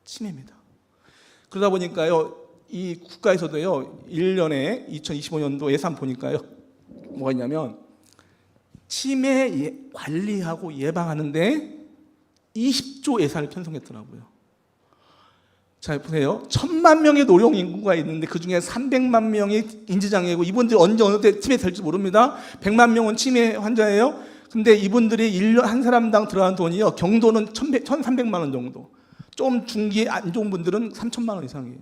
치매입니다. 그러다 보니까요, 이 국가에서도요, 1년에 2025년도 예산 보니까요, 뭐가 있냐면 치매 관리하고 예방하는데 20조 예산을 편성했더라고요. 자, 보세요. 1000만 명의 노령 인구가 있는데 그 중에 300만 명이 인지장애고 이분들이 언제 어느 때 치매 될지 모릅니다. 100만 명은 치매 환자예요. 근데 이분들이 1년 한 사람당 들어가는 돈이요, 경도는 1,300만 원 정도. 좀 중기 안 좋은 분들은 3,000만 원 이상이에요.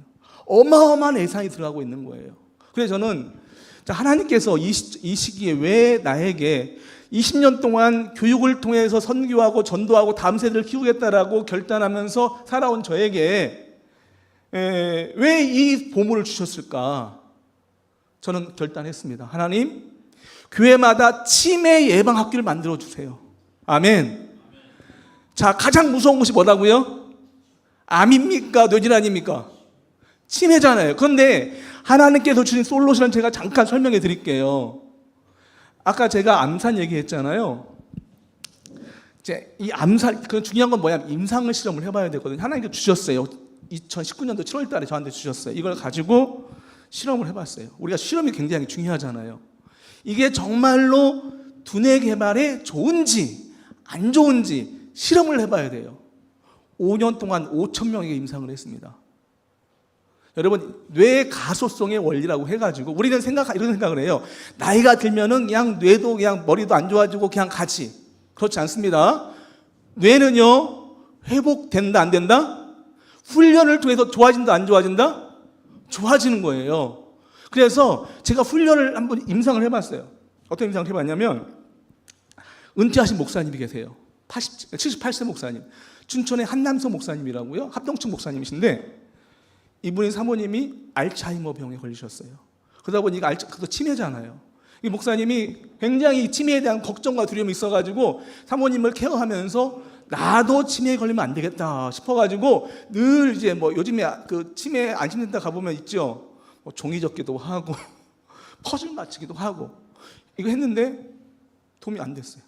어마어마한 예산이 들어가고 있는 거예요. 그래서 저는 하나님께서 이 시기에 왜 나에게 20년 동안 교육을 통해서 선교하고 전도하고 다음 세대를 키우겠다라고 결단하면서 살아온 저에게 왜 이 보물을 주셨을까? 저는 결단했습니다. 하나님, 교회마다 치매 예방 학교를 만들어 주세요. 아멘. 자, 가장 무서운 것이 뭐라고요? 암입니까? 뇌질환입니까? 치매잖아요. 그런데 하나님께서 주신 솔루션을 제가 잠깐 설명해 드릴게요. 아까 제가 암산 얘기했잖아요. 이제 이 암산, 그 중요한 건 뭐냐면 임상을 실험을 해봐야 되거든요. 하나님께서 주셨어요. 2019년도 7월 달에 저한테 주셨어요. 이걸 가지고 실험을 해봤어요. 우리가 실험이 굉장히 중요하잖아요. 이게 정말로 두뇌 개발에 좋은지 안 좋은지 실험을 해봐야 돼요. 5년 동안 5,000명에게 임상을 했습니다. 여러분, 뇌 가소성의 원리라고 해가지고 우리는 이런 생각을 해요. 나이가 들면은 그냥 뇌도 그냥 머리도 안 좋아지고 그냥 가지. 그렇지 않습니다. 뇌는요, 회복된다 안 된다? 훈련을 통해서 좋아진다 안 좋아진다? 좋아지는 거예요. 그래서 제가 훈련을 한번 임상을 해봤어요. 어떤 임상을 해봤냐면 은퇴하신 목사님이 계세요. 78세 목사님. 춘천의 한남성 목사님이라고요. 합동층 목사님이신데 이분의 사모님이 알츠하이머 병에 걸리셨어요. 그러다 보니까 그것도 치매잖아요. 이 목사님이 굉장히 치매에 대한 걱정과 두려움이 있어가지고 사모님을 케어하면서 나도 치매에 걸리면 안 되겠다 싶어가지고 늘 이제 뭐 요즘에 그 치매 안심센터 가보면 있죠. 뭐 종이 접기도 하고 퍼즐 맞추기도 하고 이거 했는데 도움이 안 됐어요.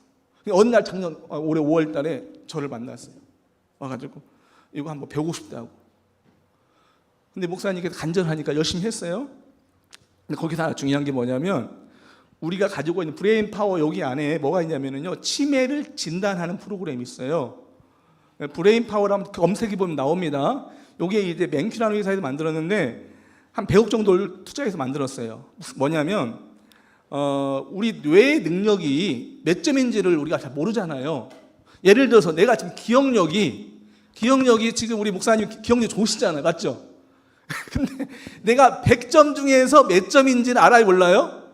어느 날 올해 5월 달에 저를 만났어요. 와가지고 이거 한번 배우고 싶다고. 근데 목사님께서 간절하니까 열심히 했어요. 근데 거기서 하나 중요한 게 뭐냐면 우리가 가지고 있는 브레인 파워 여기 안에 뭐가 있냐면요. 치매를 진단하는 프로그램이 있어요. 브레인 파워라면 검색해 보면 나옵니다. 요게 이제 맨큐라는 회사에서 만들었는데 한 100억 정도를 투자해서 만들었어요. 뭐냐면 우리 뇌의 능력이 몇 점인지를 우리가 잘 모르잖아요. 예를 들어서 내가 지금 기억력이 지금 우리 목사님 기억력 좋으시잖아요. 맞죠? 근데 내가 100점 중에서 몇 점인지는 알아요, 몰라요?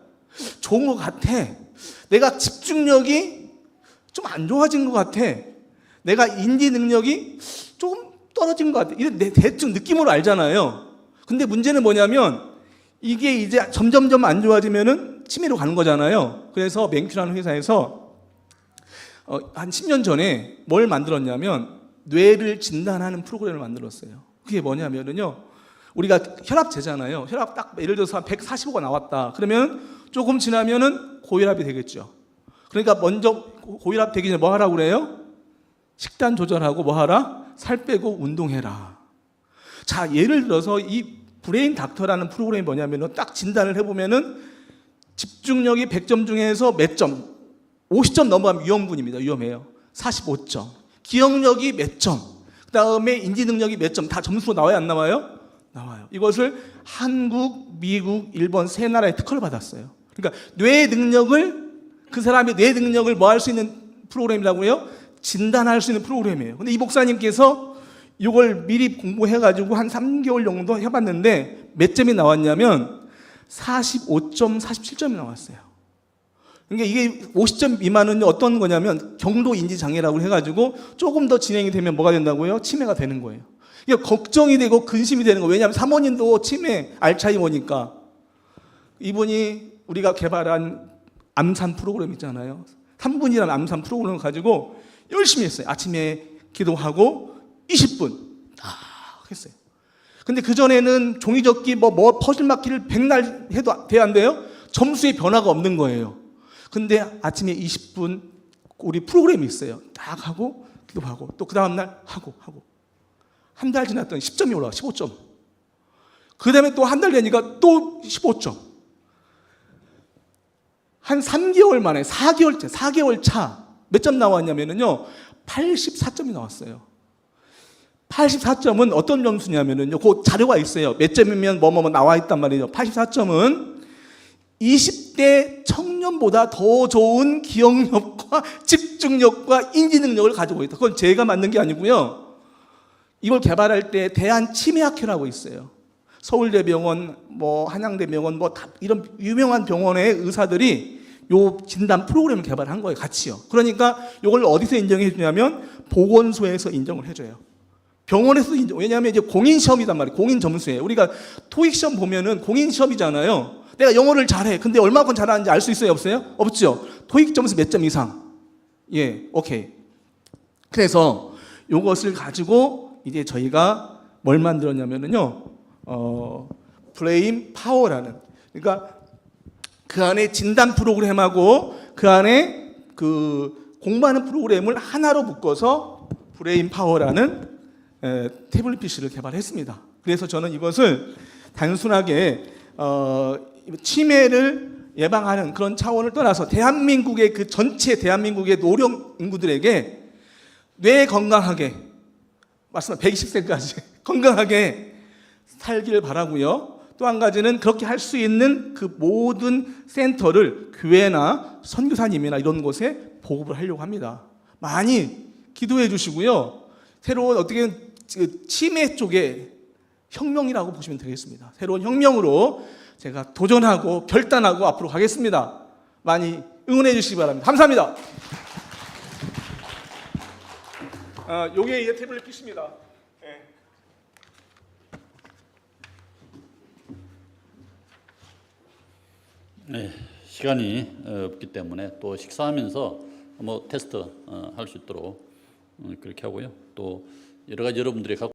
좋은 것 같아. 내가 집중력이 좀 안 좋아진 것 같아. 내가 인지 능력이 조금 떨어진 것 같아. 이런 대충 느낌으로 알잖아요. 근데 문제는 뭐냐면 이게 이제 점점점 안 좋아지면은 치매로 가는 거잖아요. 그래서 맨큐라는 회사에서 한 10년 전에 뭘 만들었냐면 뇌를 진단하는 프로그램을 만들었어요. 그게 뭐냐면은요. 우리가 혈압 재잖아요. 혈압 딱 예를 들어서 한 145가 나왔다. 그러면 조금 지나면은 고혈압이 되겠죠. 그러니까 먼저 고혈압 되기 전에 뭐 하라고 그래요? 식단 조절하고 뭐 하라? 살 빼고 운동해라. 자, 예를 들어서 이 브레인 닥터라는 프로그램이 뭐냐면은 딱 진단을 해보면은 집중력이 100점 중에서 몇 점? 50점 넘어가면 위험군입니다. 위험해요. 45점. 기억력이 몇 점? 그 다음에 인지 능력이 몇 점? 다 점수로 나와요, 안 나와요? 나와요. 이것을 한국, 미국, 일본 세 나라에 특허를 받았어요. 그러니까 뇌 능력을 그 사람의 뇌 능력을 뭐 할 수 있는 프로그램이라고요? 진단할 수 있는 프로그램이에요. 근데 이 목사님께서 이걸 미리 공부해가지고 한 3개월 정도 해봤는데 몇 점이 나왔냐면 45점, 47점이 나왔어요. 그러니까 이게 50점 미만은 어떤 거냐면 경도 인지 장애라고 해가지고 조금 더 진행이 되면 뭐가 된다고요? 치매가 되는 거예요. 이게 걱정이 되고 근심이 되는 거예요. 왜냐하면 사모님도 치매, 알츠하이머니까. 이분이 우리가 개발한 암산 프로그램 있잖아요. 3분이라는 암산 프로그램을 가지고 열심히 했어요. 아침에 기도하고 20분 다 했어요. 근데 그전에는 종이접기 뭐 퍼즐 맞기를 100날 해도 돼야 안 돼요? 점수에 변화가 없는 거예요. 근데 아침에 20분 우리 프로그램이 있어요. 딱 하고 기도하고 또 그 다음날 하고 한 달 지났더니 10점이 올라가 15점. 그 다음에 또 한 달 되니까 또 15점. 한 3개월 만에 4개월 차 몇 점 나왔냐면요 84점이 나왔어요. 84점은 어떤 점수냐면요 그 자료가 있어요. 몇 점이면 뭐 나와 있단 말이에요. 84점은 20대 청년보다 더 좋은 기억력과 집중력과 인지 능력을 가지고 있다. 그건 제가 만든 게 아니고요. 이걸 개발할 때 대한치매학회라고 있어요. 서울대병원, 뭐 한양대병원, 뭐 다 이런 유명한 병원의 의사들이 요 진단 프로그램을 개발한 거예요, 같이요. 그러니까 이걸 어디서 인정해 주냐면 보건소에서 인정을 해줘요. 병원에서 인정. 왜냐하면 이제 공인 시험이단 말이에요. 공인 점수예요. 우리가 토익 시험 보면은 공인 시험이잖아요. 내가 영어를 잘해. 근데 얼마큼 잘하는지 알 수 있어요, 없어요? 없죠. 토익 점수 몇 점 이상. 예, 오케이. 그래서 이것을 가지고 이제 저희가 뭘 만들었냐면은요, 브레인 파워라는, 그러니까 그 안에 진단 프로그램하고 그 안에 그 공부하는 프로그램을 하나로 묶어서 브레인 파워라는 태블릿 PC를 개발했습니다. 그래서 저는 이것을 단순하게 치매를 예방하는 그런 차원을 떠나서 대한민국의 그 전체 대한민국의 노령 인구들에게 뇌 건강하게 말씀 120세까지 건강하게 살기를 바라고요. 또 한 가지는 그렇게 할 수 있는 그 모든 센터를 교회나 선교사님이나 이런 곳에 보급을 하려고 합니다. 많이 기도해 주시고요. 새로운 어떻게 치매 쪽에 혁명이라고 보시면 되겠습니다. 새로운 혁명으로 제가 도전하고 결단하고 앞으로 가겠습니다. 많이 응원해 주시기 바랍니다. 감사합니다. 요게 이제 태블릿 PC입니다. 네, 시간이 없기 때문에 또 식사하면서 뭐 테스트 할 수 있도록 그렇게 하고요. 또 여러 가지 여러분들이 갖고